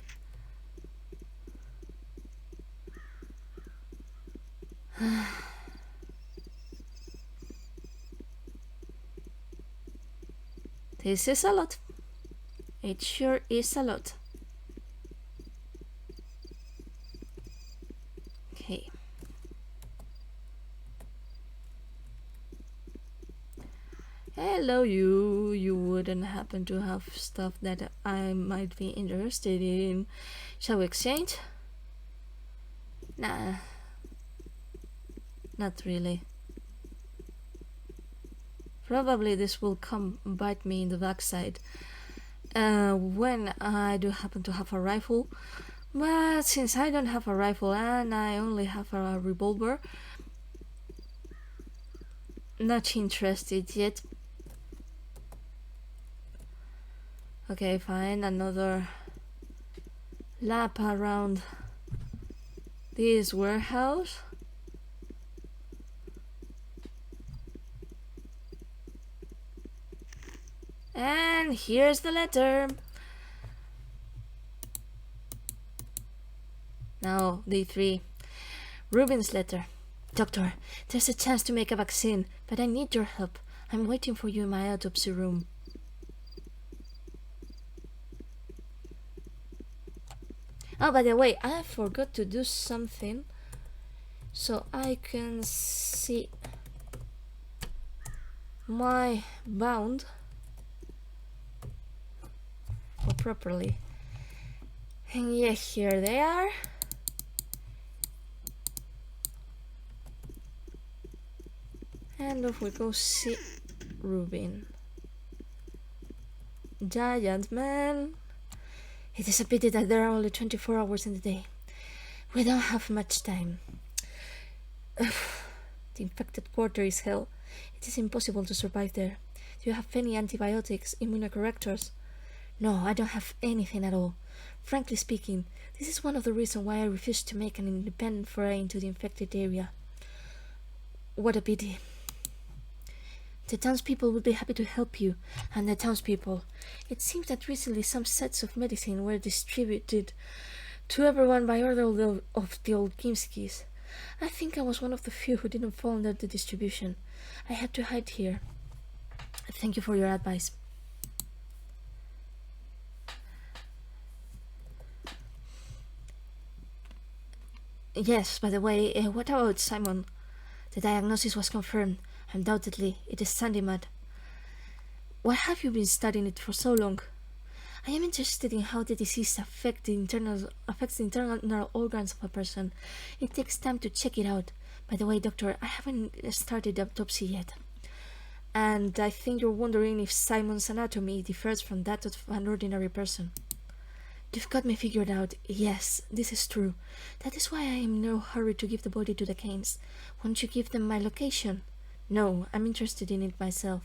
This is a lot. It sure is a lot. Hey. Hello, you. You wouldn't happen to have stuff that I might be interested in. Shall we exchange? Nah, not really. Probably this will come bite me in the backside when I do happen to have a rifle. But since I don't have a rifle and I only have a revolver, not interested yet. Okay, fine, another lap around this warehouse. And here's the letter. Now, day 3. Ruben's letter. Doctor, there's a chance to make a vaccine, but I need your help. I'm waiting for you in my autopsy room. Oh, by the way, I forgot to do something so I can see my bound properly. And yeah, here they are. And off we go see Ruben. Giant man. It is a pity that there are only 24 hours in the day. We don't have much time. The infected quarter is hell. It is impossible to survive there. Do you have any antibiotics, immunocorrectors? No, I don't have anything at all. Frankly speaking, this is one of the reasons why I refused to make an independent foray into the infected area. What a pity. The townspeople would be happy to help you, and the townspeople. It seems that recently some sets of medicine were distributed to everyone by order of the old Kimskis. I think I was one of the few who didn't fall under the distribution. I had to hide here. Thank you for your advice. Yes, by the way, what about Simon? The diagnosis was confirmed. Undoubtedly, it is sandy mud. Why have you been studying it for so long? I am interested in how the disease affects the internal organs of a person. It takes time to check it out. By the way, doctor, I haven't started the autopsy yet. And I think you're wondering if Simon's anatomy differs from that of an ordinary person. You've got me figured out. Yes, this is true. That is why I am in no hurry to give the body to the Canes. Won't you give them my location? No, I'm interested in it myself.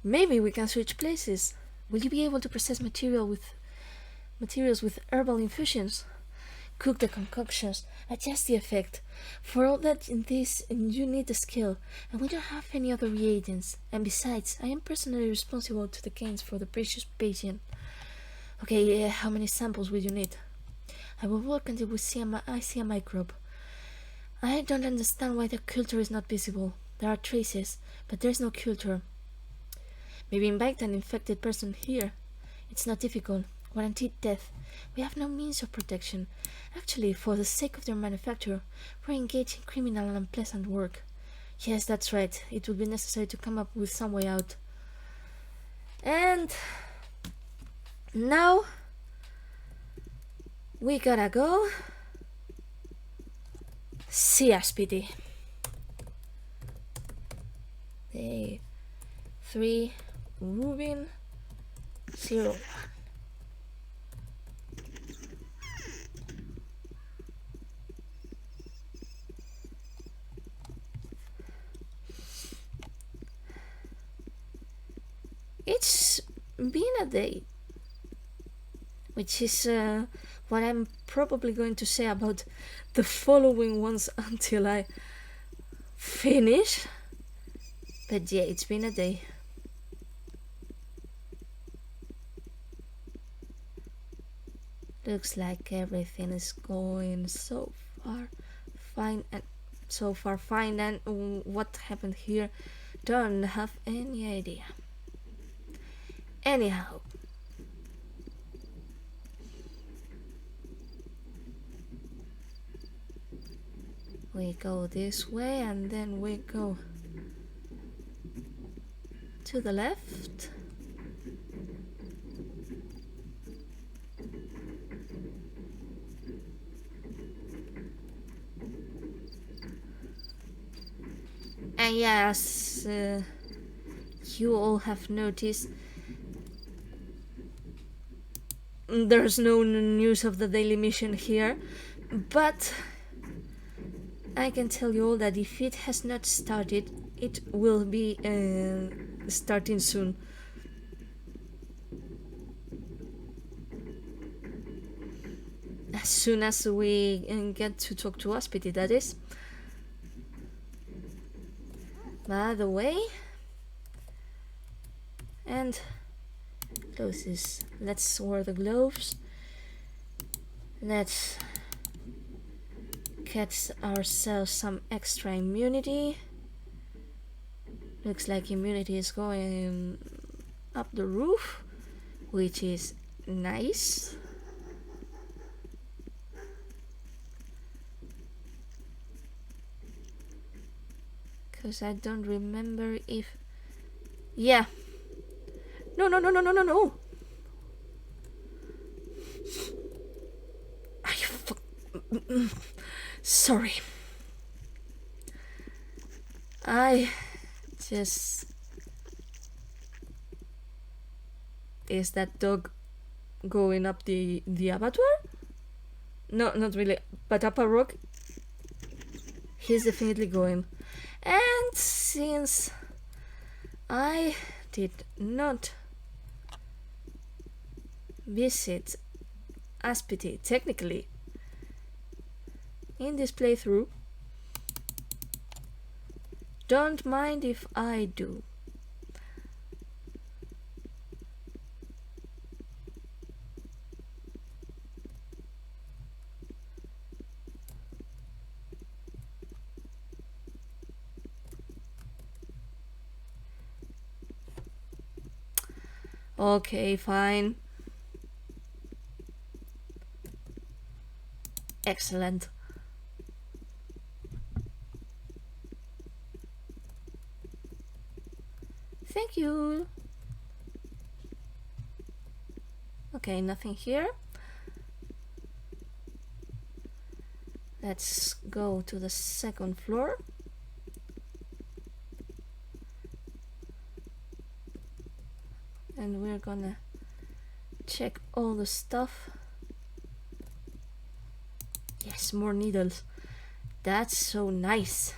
Maybe we can switch places. Will you be able to process materials with herbal infusions? Cook the concoctions, adjust the effect. For all that in this, you need a skill, and we don't have any other reagents. And besides, I am personally responsible to the Canes for the precious patient. Okay, how many samples will you need? I will work until I see a microbe. I don't understand why the culture is not visible. There are traces, but there's no culture. Maybe invite an infected person here. It's not difficult. Guaranteed death. We have no means of protection. Actually, for the sake of their manufacture, we're engaged in criminal and unpleasant work. Yes, that's right. It will be necessary to come up with some way out. And now we gotta go see Aspity. Day 3, Ruben 0. It's been a day, which is what I'm probably going to say about the following ones until I finish. But yeah, it's been a day. Looks like everything is going so far fine, and what happened here, don't have any idea. Anyhow, We go this way and then we go to the left. And yes, you all have noticed, there's no news of the daily mission here, but I can tell you all that if it has not started, it will be starting soon. As soon as we get to talk to Aspity, that is. By the way, and close this. Let's wear the gloves. Let's get ourselves some extra immunity. Looks like immunity is going up the roof, which is nice. Because I don't remember if... Yeah. No. Sorry. I just... Is that dog going up the abattoir? No, not really. But up a rock, he's definitely going. And since I did not visit Aspity technically in this playthrough, don't mind if I do. Okay, fine. Excellent. Thank you. Okay, nothing here. Let's go to the second floor. And we're gonna check all the stuff. Yes, more needles. That's so nice.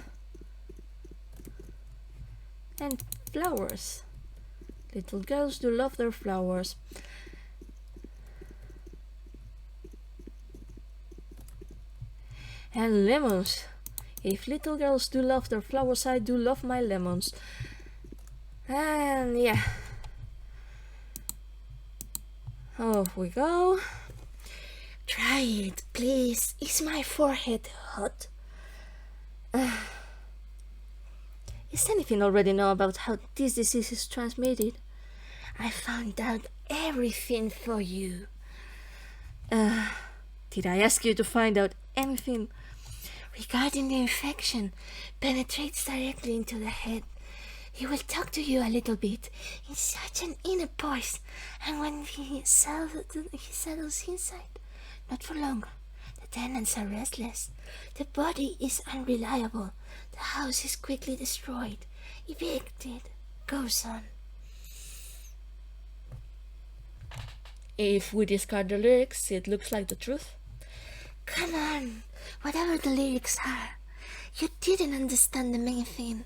And flowers. Little girls do love their flowers. And lemons. If little girls do love their flowers, I do love my lemons. And yeah. Off we go. Try it, please. Is my forehead hot? Is anything already know about how this disease is transmitted? I found out everything for you. Did I ask you to find out anything? Regarding the infection, penetrates directly into the head. He will talk to you a little bit in such an inner voice, and when he settles inside, not for long. The tenants are restless. The body is unreliable. The house is quickly destroyed, evicted, goes on. If we discard the lyrics, it looks like the truth. Come on, whatever the lyrics are, you didn't understand the main thing.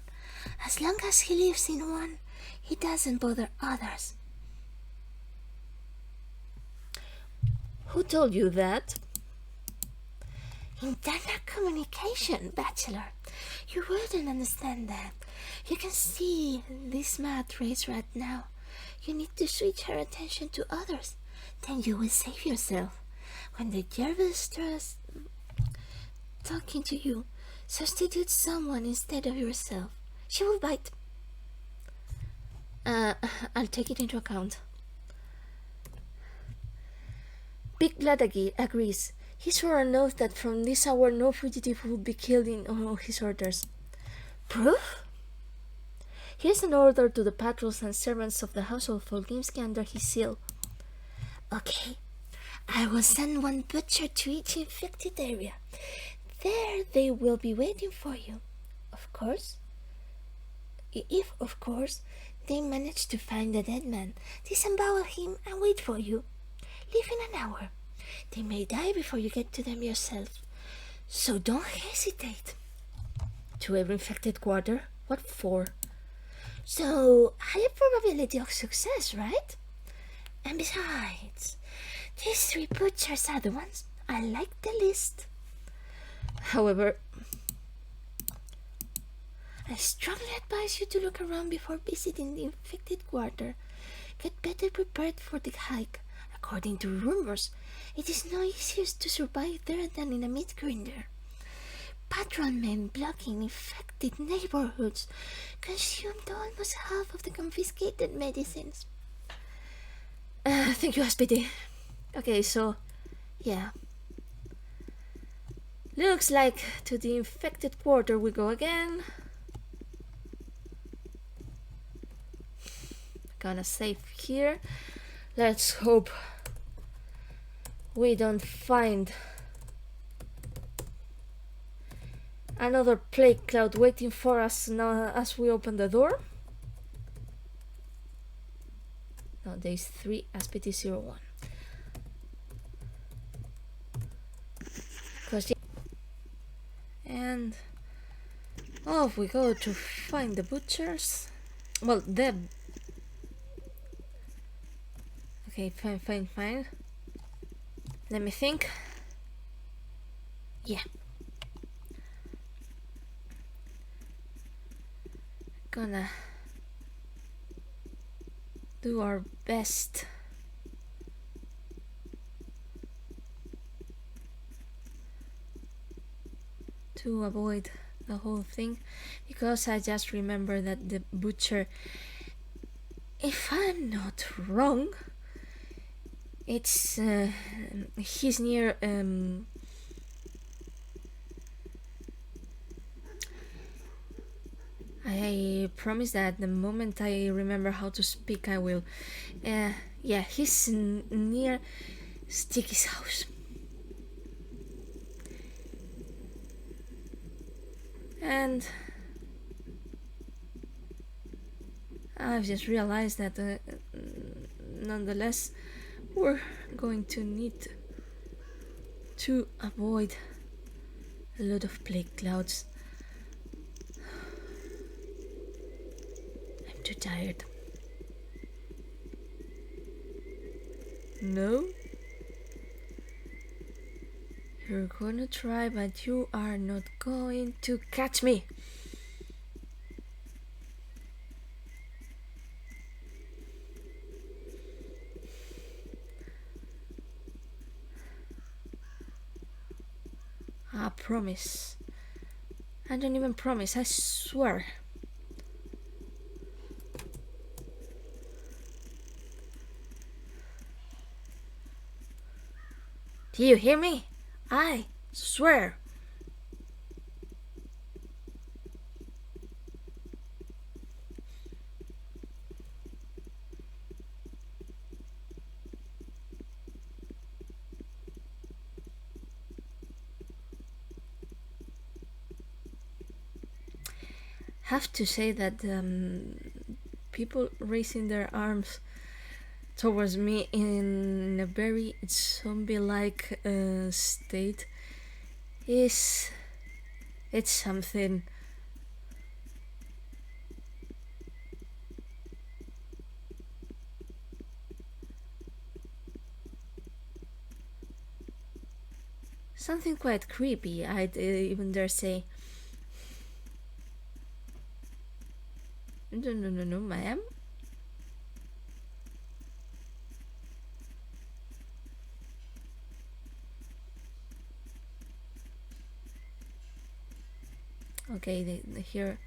As long as he lives in one, he doesn't bother others. Who told you that? Internal communication, Bachelor. You wouldn't understand that. You can see this mad race right now. You need to switch her attention to others. Then you will save yourself. When the Jervis starts talking to you, substitute someone instead of yourself. She will bite. I'll take it into account. Big Blood agrees. He swore an oath that from this hour no fugitive would be killed in all his orders. Proof? Here's an order to the patrols and servants of the household Volginsky under his seal. Okay. I will send one butcher to each infected area. There they will be waiting for you. Of course. If, of course, they manage to find the dead man, disembowel him and wait for you. Leave in an hour. They may die before you get to them yourself. So don't hesitate. To every infected quarter? What for? So, higher probability of success, right? And besides, these 3 butchers are the ones I like the least. However, I strongly advise you to look around before visiting the infected quarter. Get better prepared for the hike. According to rumors, it is no easier to survive there than in a meat grinder. Patrolmen blocking infected neighborhoods consumed almost half of the confiscated medicines. Thank you, Aspity. Okay, so, yeah. Looks like to the infected quarter we go again. Gonna save here. Let's hope we don't find another plague cloud waiting for us now as we open the door. No, there's 3 Aspity01. And off we go to find the butchers. Well, them. Okay, fine. Let me think. Yeah. Gonna do our best to avoid the whole thing, because I just remember that the butcher, if I'm not wrong, it's he's near I promise that the moment I remember how to speak I will. Yeah, he's near Sticky's house. And I've just realized that nonetheless we're going to need to avoid a lot of plague clouds. I'm too tired. No? You're gonna try, but you are not going to catch me. I promise. I don't even promise, I swear. Do you hear me? I swear. Have to say that people raising their arms towards me in a very zombie-like state it's something. Something quite creepy, I'd even dare say. No, ma'am. Okay, here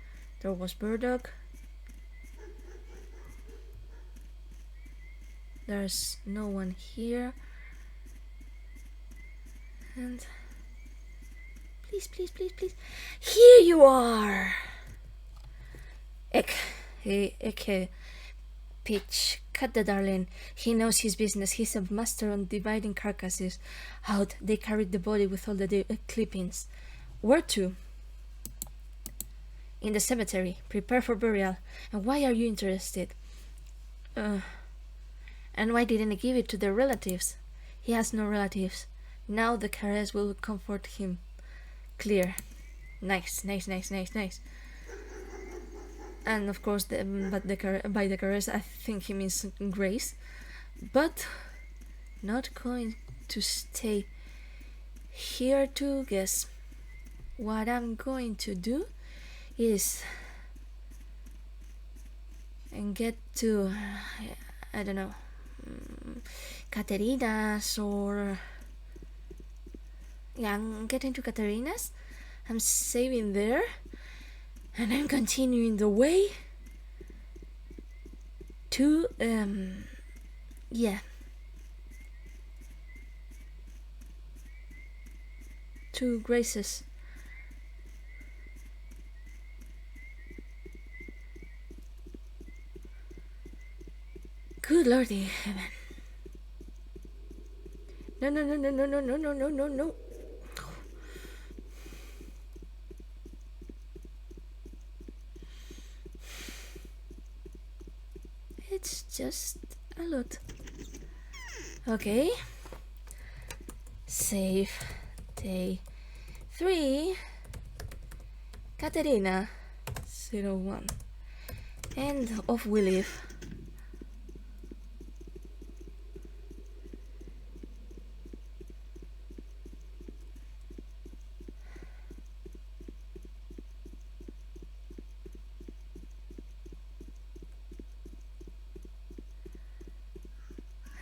there was Burdock. There's no one here. And please, please, please, please. Here you are. Ek, Pitch, cut the darling. He knows his business. He's a master on dividing carcasses. Out, they carried the body with all the clippings. Where to? In the cemetery. Prepare for burial. And why are you interested? And why didn't he give it to their relatives? He has no relatives. Now the caress will comfort him. Clear. Nice. And of course, by the caress, I think he means grace. But not going to stay here to guess. What I'm going to do is and get to, I don't know, Katerina's or... Yeah, I'm getting to Katerina's. I'm saving there. And I'm continuing the way to, to Grace's. Good Lordy heaven. No. It's just a lot. Okay. Save day 3. Katerina 01. And off we leave.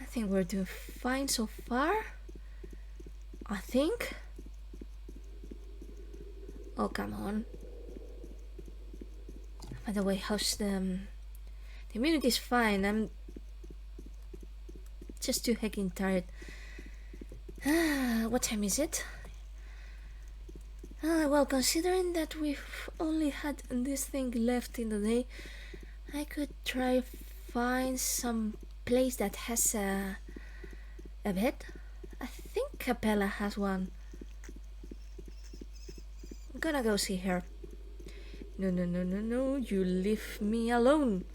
I think we're doing fine so far. I think. Oh, come on. By the way, how's the immunity is fine. I'm just too heckin' tired. What time is it? Well, considering that we've only had this thing left in the day, I could try find some place that has a bed. I think Capella has one. I'm gonna go see her. No, you leave me alone.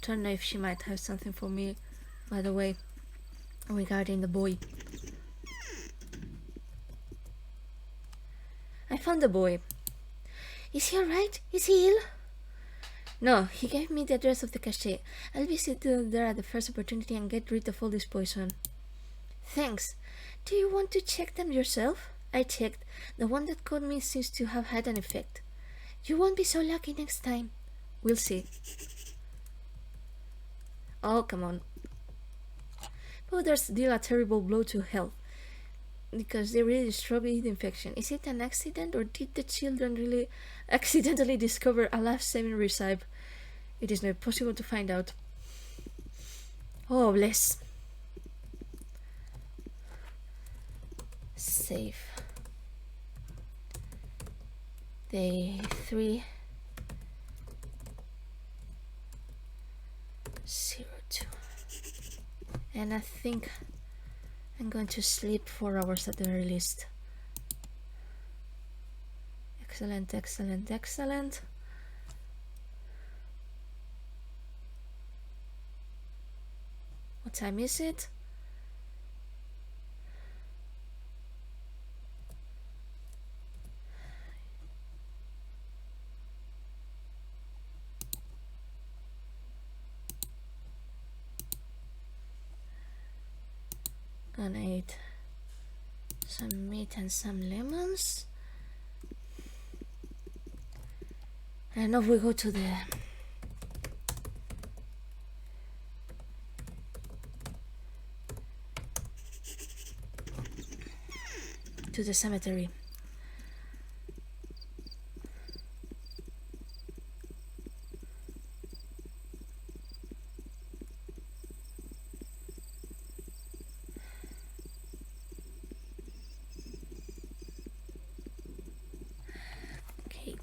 Don't know if she might have something for me, by the way, regarding the boy. I found the boy. Is he alright? Is he ill? No, he gave me the address of the cache. I'll visit there at the first opportunity and get rid of all this poison. Thanks. Do you want to check them yourself? I checked. The one that caught me seems to have had an effect. You won't be so lucky next time. We'll see. Oh, come on. But there's still a terrible blow to health, because they really struggled with infection. Is it an accident, or did the children really accidentally discover a life-saving recipe? It is not possible to find out. Oh, bless. Save. Day 3. 02. And I think I'm going to sleep 4 hours at the very least. Excellent. What time is it? Gonna eat some meat and some lemons, and off we go to the to the cemetery. Okay.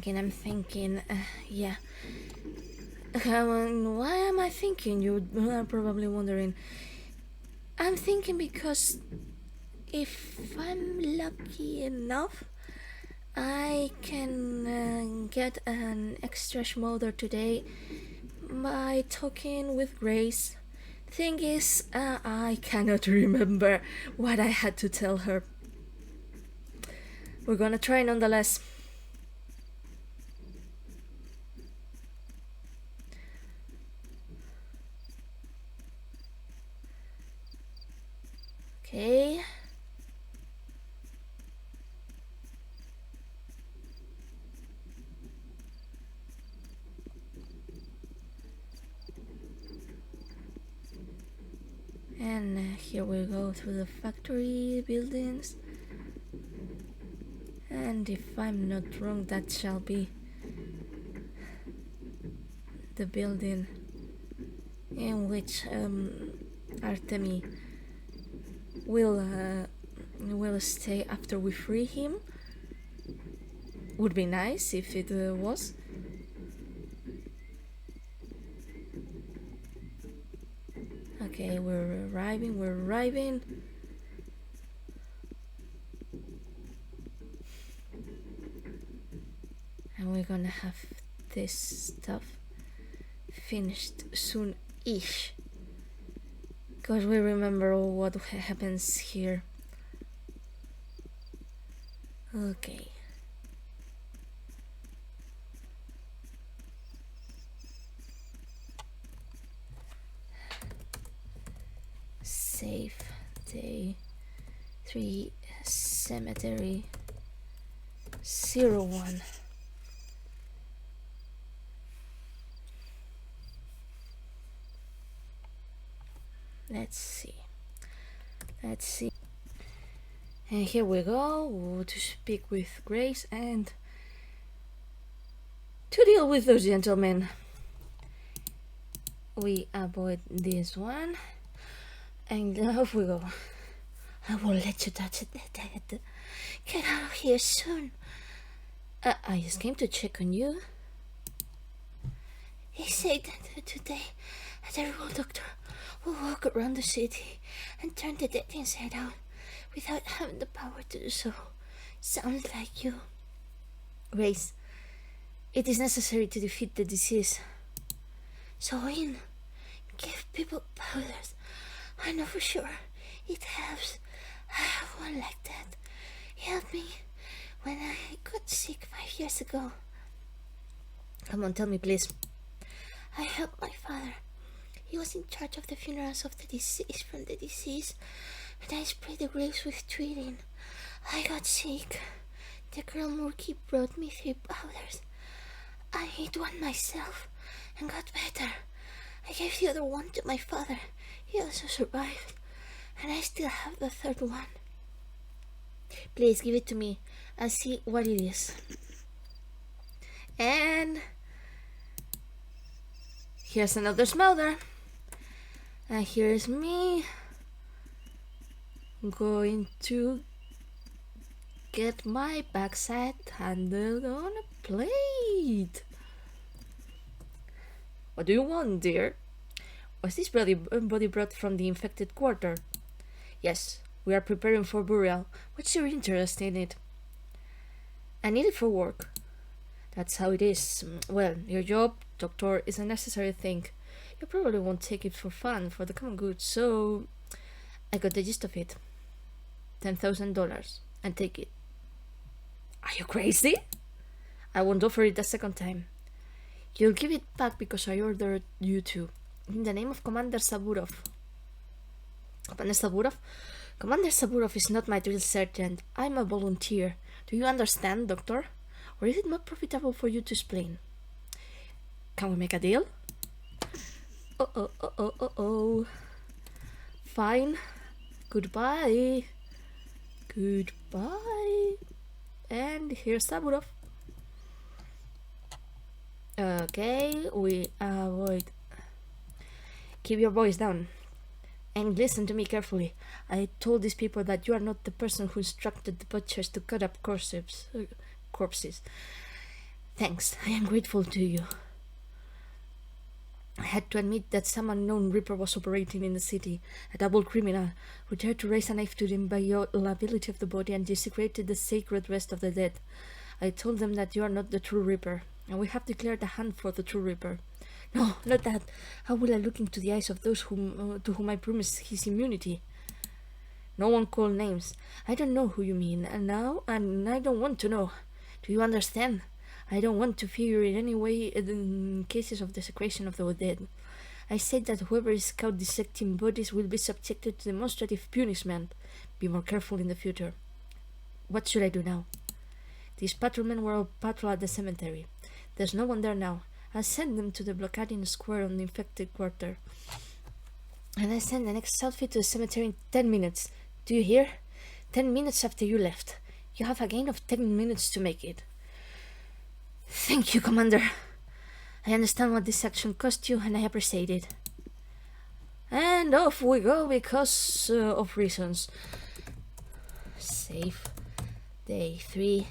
I'm thinking, yeah. Why am I thinking? You are probably wondering. I'm thinking because if I'm lucky enough, I can get an extra schmolder today by talking with Grace. Thing is, I cannot remember what I had to tell her. We're gonna try nonetheless. Okay. And here we go through the factory buildings. And if I'm not wrong, that shall be the building in which Artemi will stay after we free him. Would be nice if it was. Okay, we're arriving. And we're gonna have this stuff finished soon-ish. Because we remember what happens here. Okay. Save day 3 cemetery 01. Let's see. And here we go to speak with Grace and to deal with those gentlemen. We avoid this one. And off we go. I won't let you touch it. Get out of here soon. I just came to check on you. They say that today a terrible doctor will walk around the city and turn the dead inside out without having the power to do so. Sounds like you. Grace, it is necessary to defeat the disease. So give people powders. I know for sure it helps. I have one like that. He helped me when I got sick 5 years ago. Come on, tell me please. I helped my father. He was in charge of the funerals of the deceased from the disease, and I sprayed the graves with treating. I got sick. The girl Murky brought me 3 powders. I ate one myself and got better. I gave the other one to my father. He also survived, and I still have the 3rd one. Please give it to me. I'll see what it is. And here's another smolder. And here's me going to get my backside handled on a plate. What do you want, dear? Was this body brought from the infected quarter? Yes, we are preparing for burial. What's your interest in it? I need it for work. That's how it is. Well, your job, doctor, is a necessary thing. You probably won't take it for fun, for the common good, so I got the gist of it. $10,000, and take it. Are you crazy? I won't offer it a second time. You'll give it back because I ordered you to. In the name of Commander Saburov. Commander Saburov? Commander Saburov is not my drill sergeant. I'm a volunteer. Do you understand, Doctor? Or is it more profitable for you to explain? Can we make a deal? Oh. Fine. Goodbye. Goodbye. And here's Saburov. Okay, we avoid. Keep your voice down. And listen to me carefully. I told these people that you are not the person who instructed the butchers to cut up corpses. Thanks, I am grateful to you. I had to admit that some unknown Reaper was operating in the city, a double criminal who dared to raise a knife to the inviolability of the body and desecrated the sacred rest of the dead. I told them that you are not the true Reaper, and we have declared a hunt for the true Reaper. No, not that. How will I look into the eyes of those to whom I promised his immunity? No one called names. I don't know who you mean, and I don't want to know. Do you understand? I don't want to figure in any way in cases of desecration of the dead. I said that whoever is caught dissecting bodies will be subjected to demonstrative punishment. Be more careful in the future. What should I do now? These patrolmen were on patrol at the cemetery. There's no one there now. I'll send them to the blockading square on the infected quarter. And I send the next outfit to the cemetery in 10 minutes. Do you hear? 10 minutes after you left. You have a gain of 10 minutes to make it. Thank you, Commander. I understand what this action cost you, and I appreciate it. And off we go because of reasons. Save. Day 3.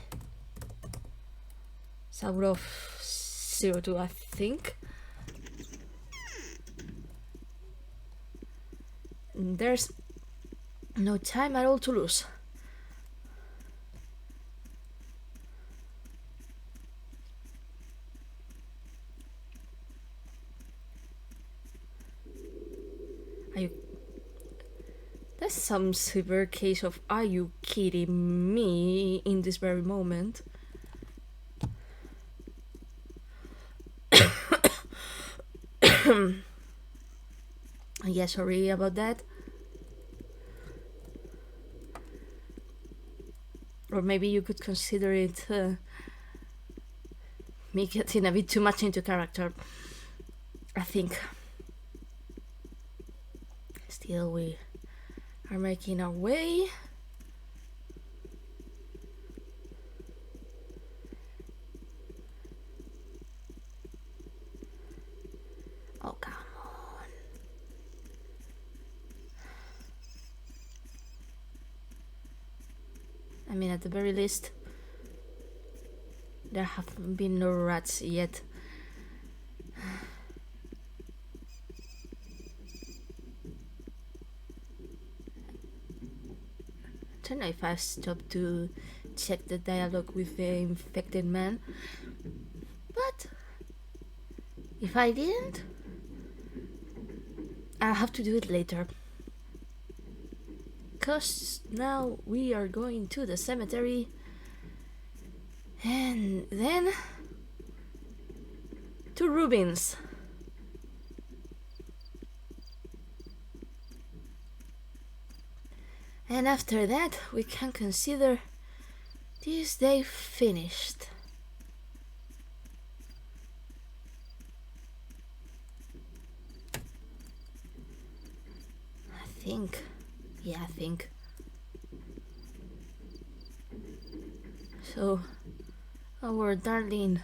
Saburov 02, I think. There's no time at all to lose. That's some severe case of "are you kidding me" in this very moment. Yeah, sorry about that. Or maybe you could consider it me getting a bit too much into character, I think. Still, we are making our way. Oh, come on. I mean, at the very least, there have been no rats yet. I don't know if I stopped to check the dialogue with the infected man, but if I didn't, I'll have to do it later. 'Cause now we are going to the cemetery, and then to Rubin's. And after that, we can consider this day finished. I think. So, our darling,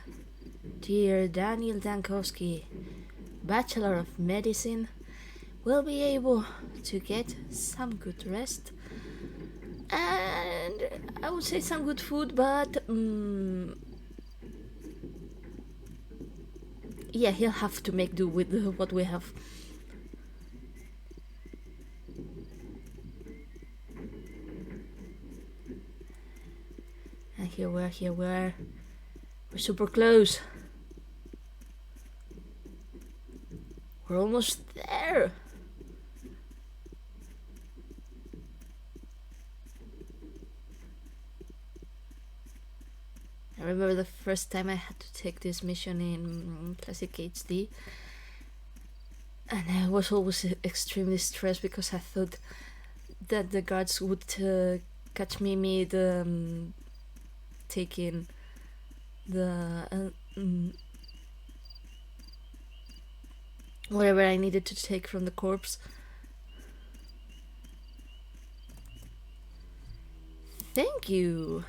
dear Daniel Dankowski, Bachelor of Medicine, will be able to get some good rest. And I would say some good food, but yeah, he'll have to make do with what we have. And here we are. We're super close. We're almost there. I remember the first time I had to take this mission in Classic HD, and I was always extremely stressed because I thought that the guards would catch me mid taking the whatever I needed to take from the corpse. Thank you.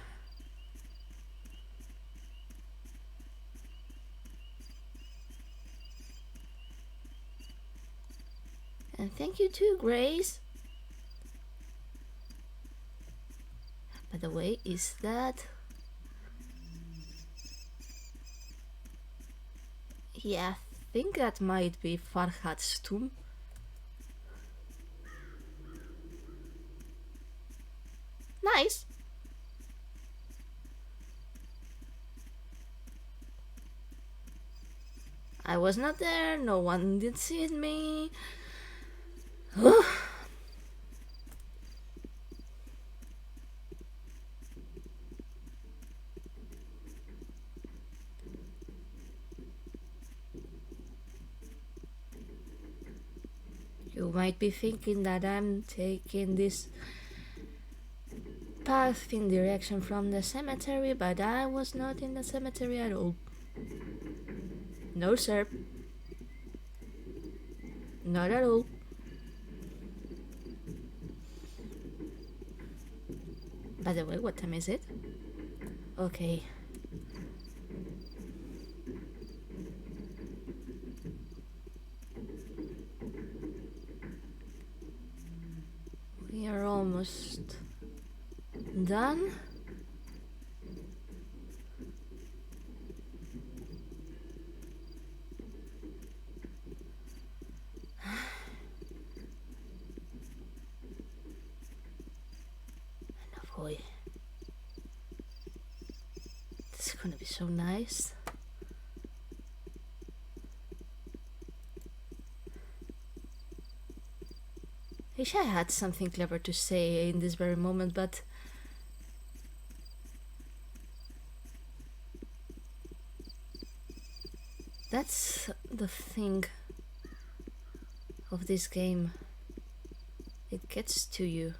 And thank you too, Grace. By the way, is that... Yeah, I think that might be Farhad's tomb. Nice. I was not there, no one did see me. You might be thinking that I'm taking this path in direction from the cemetery, but I was not in the cemetery at all. No, sir. Not at all. By the way, what time is it? Okay. We are almost done. Oh boy. This is gonna be so nice. Wish I had something clever to say in this very moment, but that's the thing of this game. It gets to you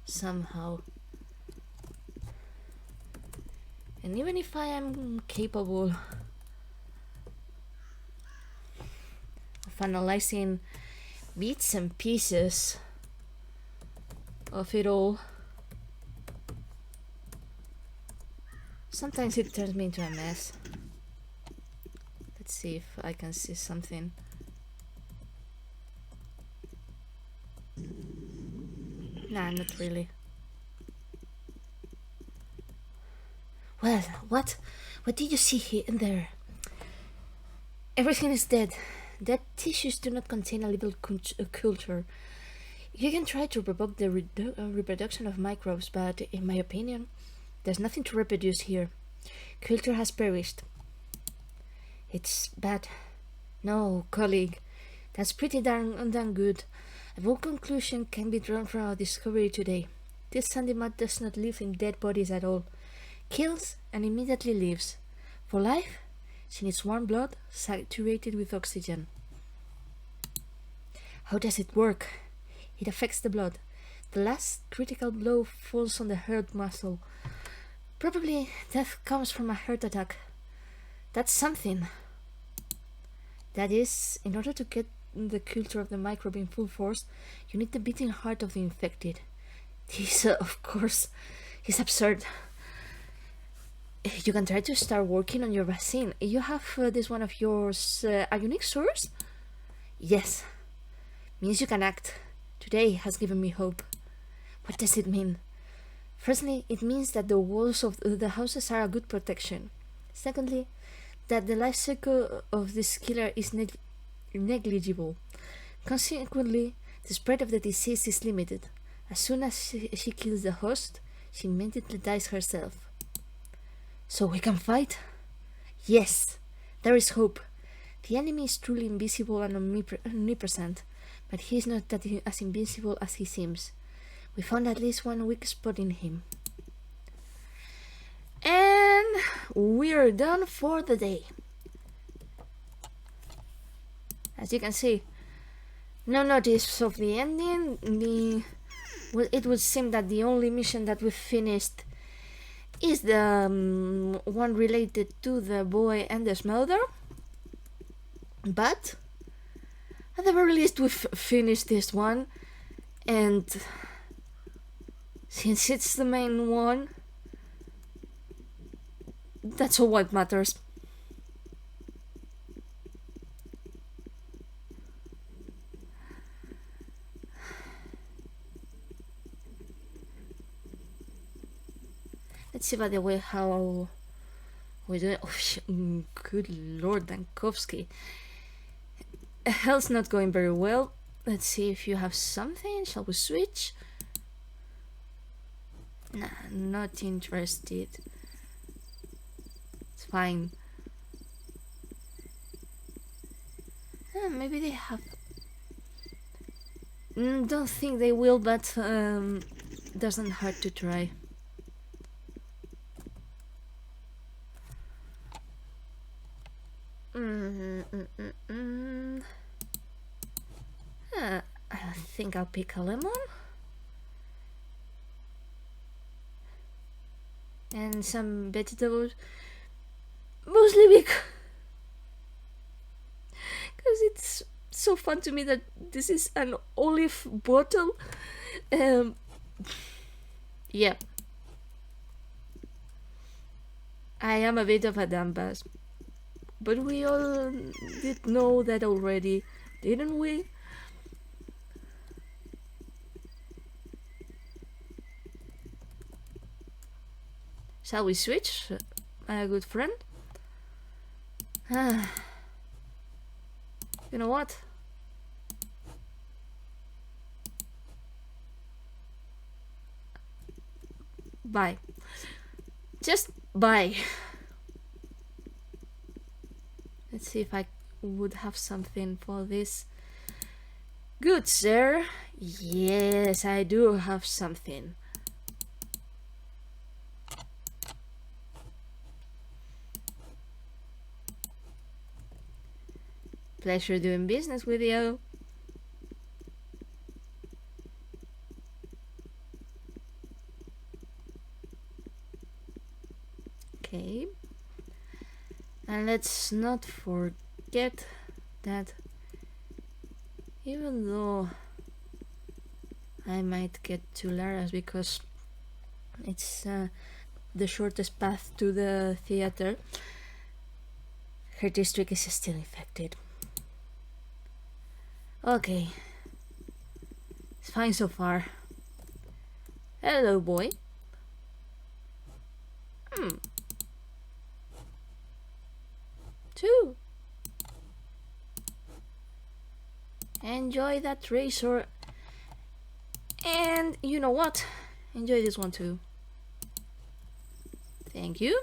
somehow. And even if I am capable of analyzing bits and pieces of it all, sometimes it turns me into a mess. Let's see if I can see something. Nah, not really. Well, what did you see here and there? Everything is dead. Dead tissues do not contain a living culture. You can try to provoke the reproduction of microbes, but in my opinion, there's nothing to reproduce here. Culture has perished. It's bad. No, colleague, that's pretty darn good. A bold conclusion can be drawn from our discovery today. This sandy mud does not live in dead bodies at all. Kills and immediately leaves. For life, she needs warm blood saturated with oxygen. How does it work? It affects the blood. The last critical blow falls on the heart muscle. Probably death comes from a heart attack. That's something. That is, in order to get the culture of the microbe in full force, you need the beating heart of the infected. This, of course, is absurd. You can try to start working on your vaccine. You have this one of yours, a unique source? Yes. Means you can act. Today has given me hope. What does it mean? Firstly, it means that the walls of the houses are a good protection. Secondly, that the life cycle of this killer is negligible. Consequently, the spread of the disease is limited. As soon as she kills the host, she immediately dies herself. So we can fight? Yes, there is hope. The enemy is truly invisible and omnipresent, but he is not as invincible as he seems. We found at least one weak spot in him. And we're done for the day. As you can see, no notice of the ending. It would seem that the only mission that we finished is the one related to the boy and the smother. But at the very least we've finished this one, and since it's the main one, that's all what matters. Let's see, by the way, how we're doing. Oh, good lord, Dankovsky. Health's not going very well. Let's see if you have something. Shall we switch? Nah, not interested. It's fine. Maybe they have. Don't think they will, but doesn't hurt to try. I think I'll pick a lemon. And some vegetables. Mostly because it's so fun to me that this is an olive bottle. Yeah. I am a bit of a dumbass. But we all did know that already, didn't we? Shall we switch, my good friend? You know what? Bye. Just bye. Let's see if I would have something for this. Good, sir. Yes, I do have something. Pleasure doing business with you. Okay. And let's not forget that even though I might get to Lara's because it's the shortest path to the theater, her district is still infected. Okay. It's fine so far. Hello, boy. Two. Enjoy that razor. And you know what? Enjoy this one too. Thank you.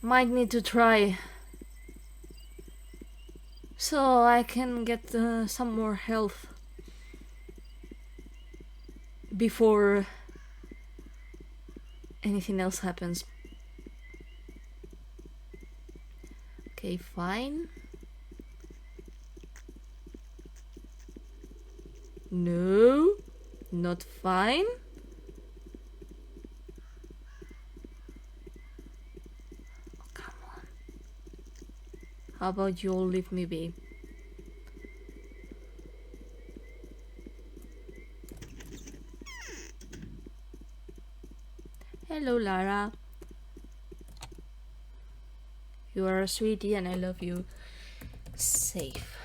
Might need to try so I can get some more health before anything else happens. Okay, fine. No, not fine. Oh, come on. How about you all leave me be? Hello, Lara. You are a sweetie and I love you. Safe.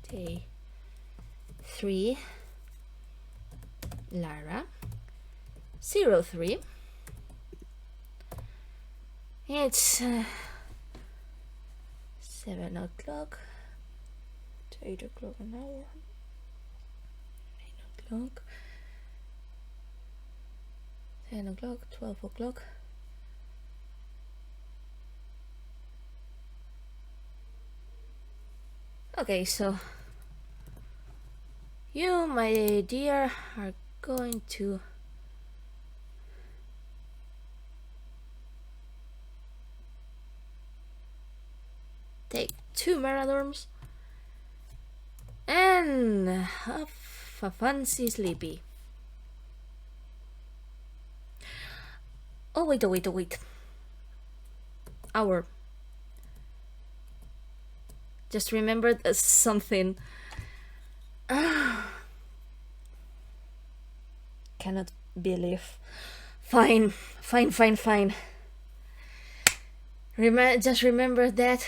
Day 3. Lara. 03. It's 7 o'clock. To 8 o'clock an hour. 9 o'clock. 10 o'clock, 12 o'clock. Okay, so you, my dear, are going to take 2 Marathons and have fancy sleepy. Oh wait. Hour. Just remembered something. Cannot believe. Fine. Just remember that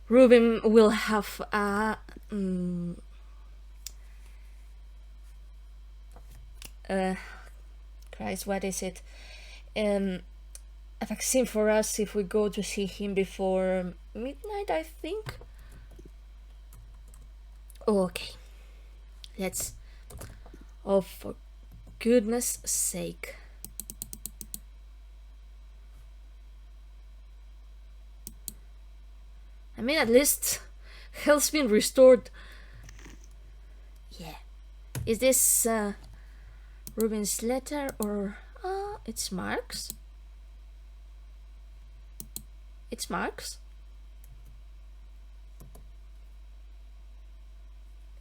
Ruben will have a Christ, what is it? A vaccine for us if we go to see him before midnight, I think. Okay, let's. Oh, for goodness sake. I mean, at least health's been restored. Yeah. Is this Ruben's letter or it's Mark's? It's Mark's?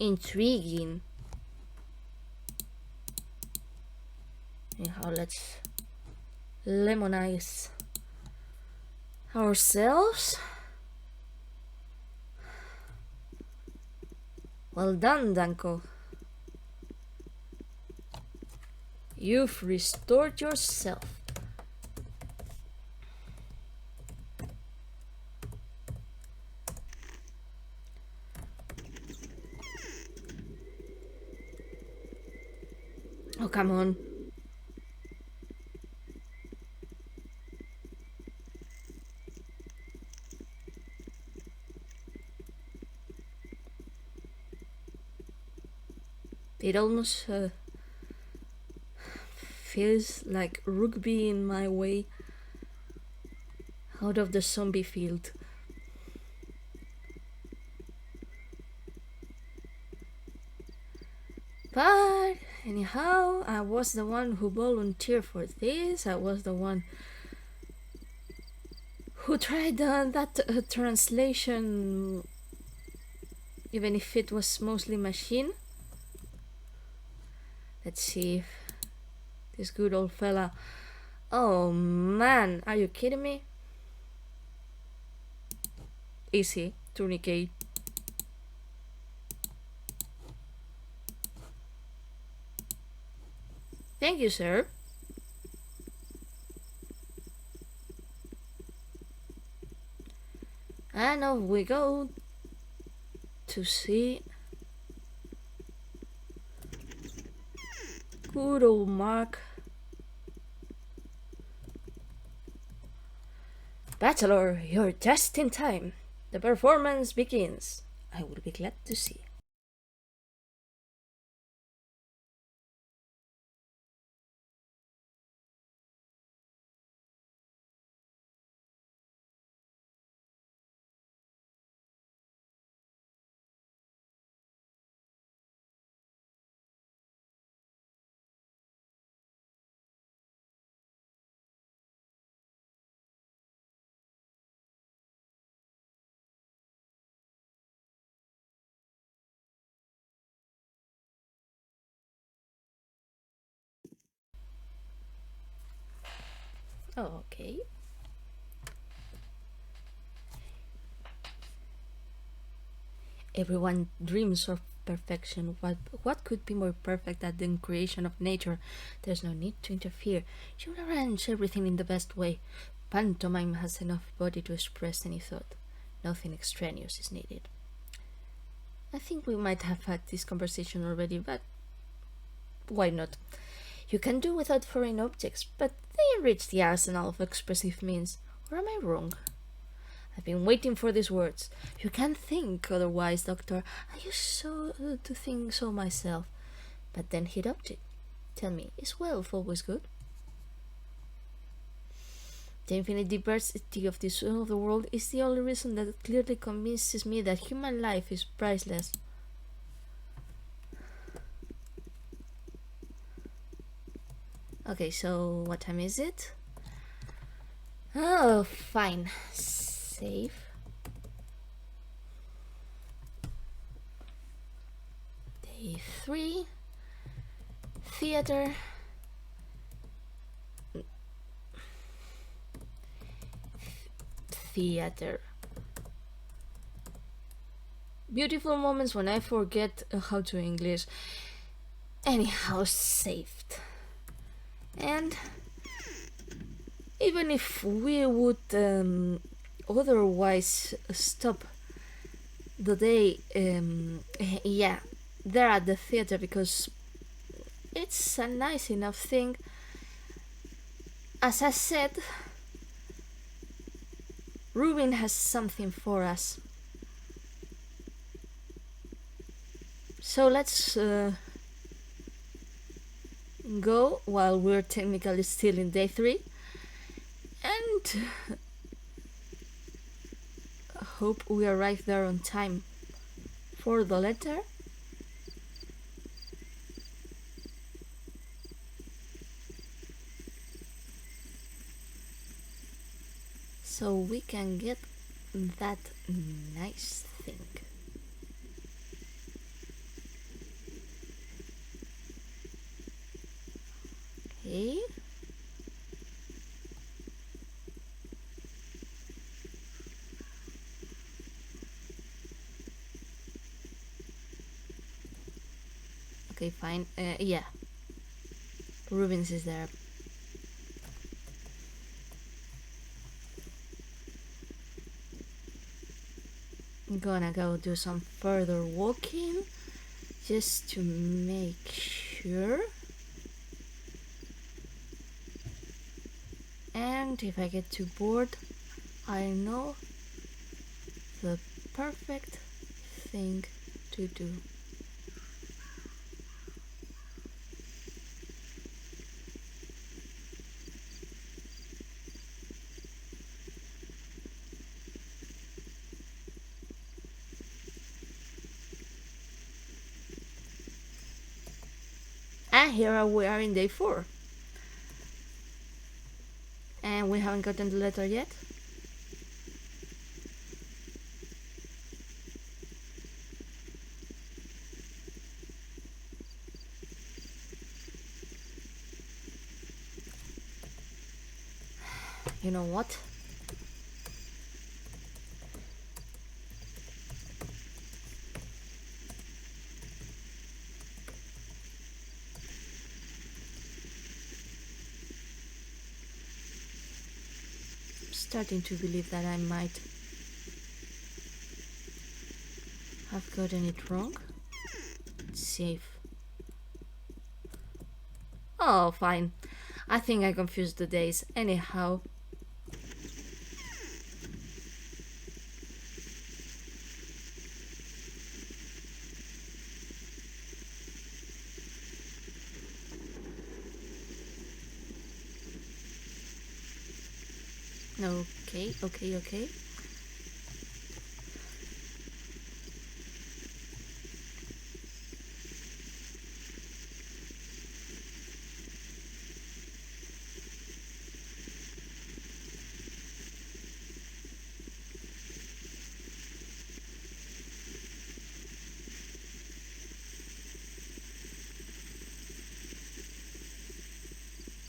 Intriguing. Anyhow, let's lemonize ourselves. Well done, Danko. You've restored yourself. Oh, come on. It almost feels like rugby in my way out of the zombie field. But anyhow, I was the one who volunteered for this. I was the one who tried that translation, even if it was mostly machine. Let's see if this good old fella. Oh man, are you kidding me? Easy, tourniquet. Thank you, sir. And off we go to see good old Mark. Bachelor, you're just in time. The performance begins. I will be glad to see. Oh, okay. Everyone dreams of perfection. What could be more perfect than the creation of nature? There's no need to interfere. You'll arrange everything in the best way. Pantomime has enough body to express any thought. Nothing extraneous is needed. I think we might have had this conversation already, but why not? You can do without foreign objects, but they enrich the arsenal of expressive means. Or am I wrong? I've been waiting for these words. You can't think otherwise, Doctor. I used to think so myself. But then he adopted. Tell me, is wealth always good? The infinite diversity of the world is the only reason that clearly convinces me that human life is priceless. Okay, so what time is it? Oh, fine. Save. Day 3. Theater. Theater. Beautiful moments when I forget how to English. Anyhow, saved. And even if we would otherwise stop the day, yeah, they're at the theater because it's a nice enough thing. As I said, Rubin has something for us. So let's go while we're technically still in day 3 and hope we arrive there on time for the letter. So we can get that nice thing. Okay. Okay, fine. Yeah. Rubens is there. I'm gonna go do some further walking just to make sure. And if I get too bored, I know the perfect thing to do. And here we are in day 4. And we haven't gotten the letter yet. You know what? I'm starting to believe that I might have gotten it wrong. It's safe. Oh, fine. I think I confused the days. Anyhow. Okay.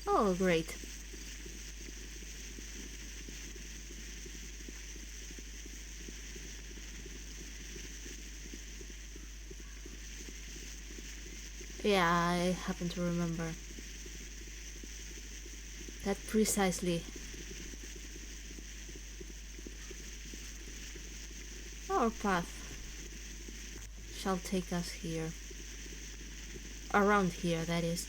Oh, great. Yeah, I happen to remember that precisely. Our path shall take us here. Around here, that is.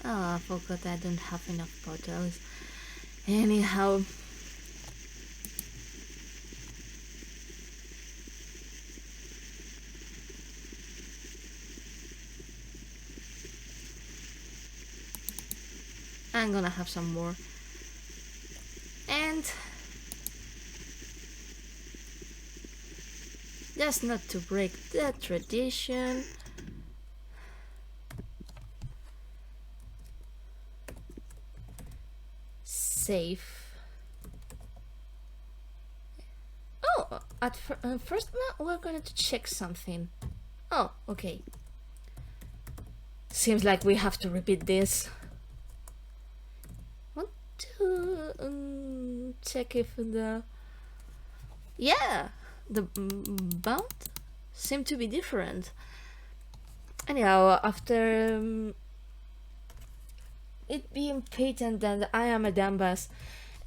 Oh, I forgot I don't have enough bottles. Anyhow. I'm gonna have some more. And Just not to break the tradition. Save. Oh, first we're going to check something. Oh, okay. Seems like we have to repeat this. Want to check if the... Yeah, the bound seem to be different. Anyhow, after it being patent that I am a dumbass,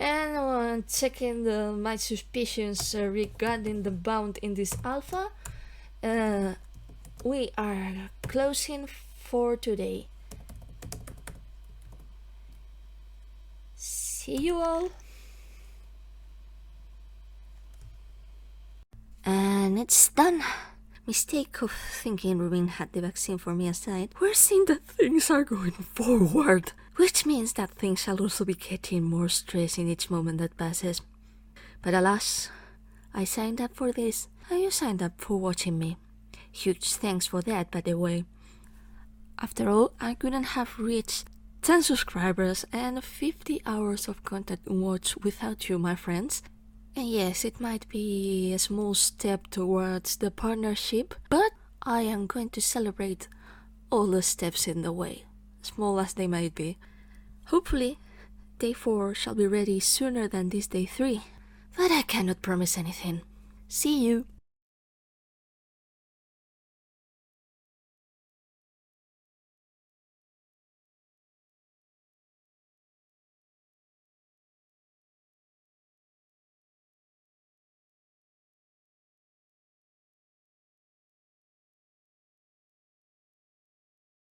and checking my suspicions regarding the bound in this alpha, we are closing for today. See you all. And it's done. Mistake of thinking Rubin had the vaccine for me aside, we're seeing that things are going forward, which means that things shall also be getting more stress in each moment that passes. But alas, I signed up for this, and you signed up for watching me. Huge thanks for that, by the way. After all, I couldn't have reached 10 subscribers and 50 hours of content watched without you, my friends. And yes, it might be a small step towards the partnership, but I am going to celebrate all the steps in the way, small as they might be. Hopefully, day 4 shall be ready sooner than this day 3, but I cannot promise anything. See you!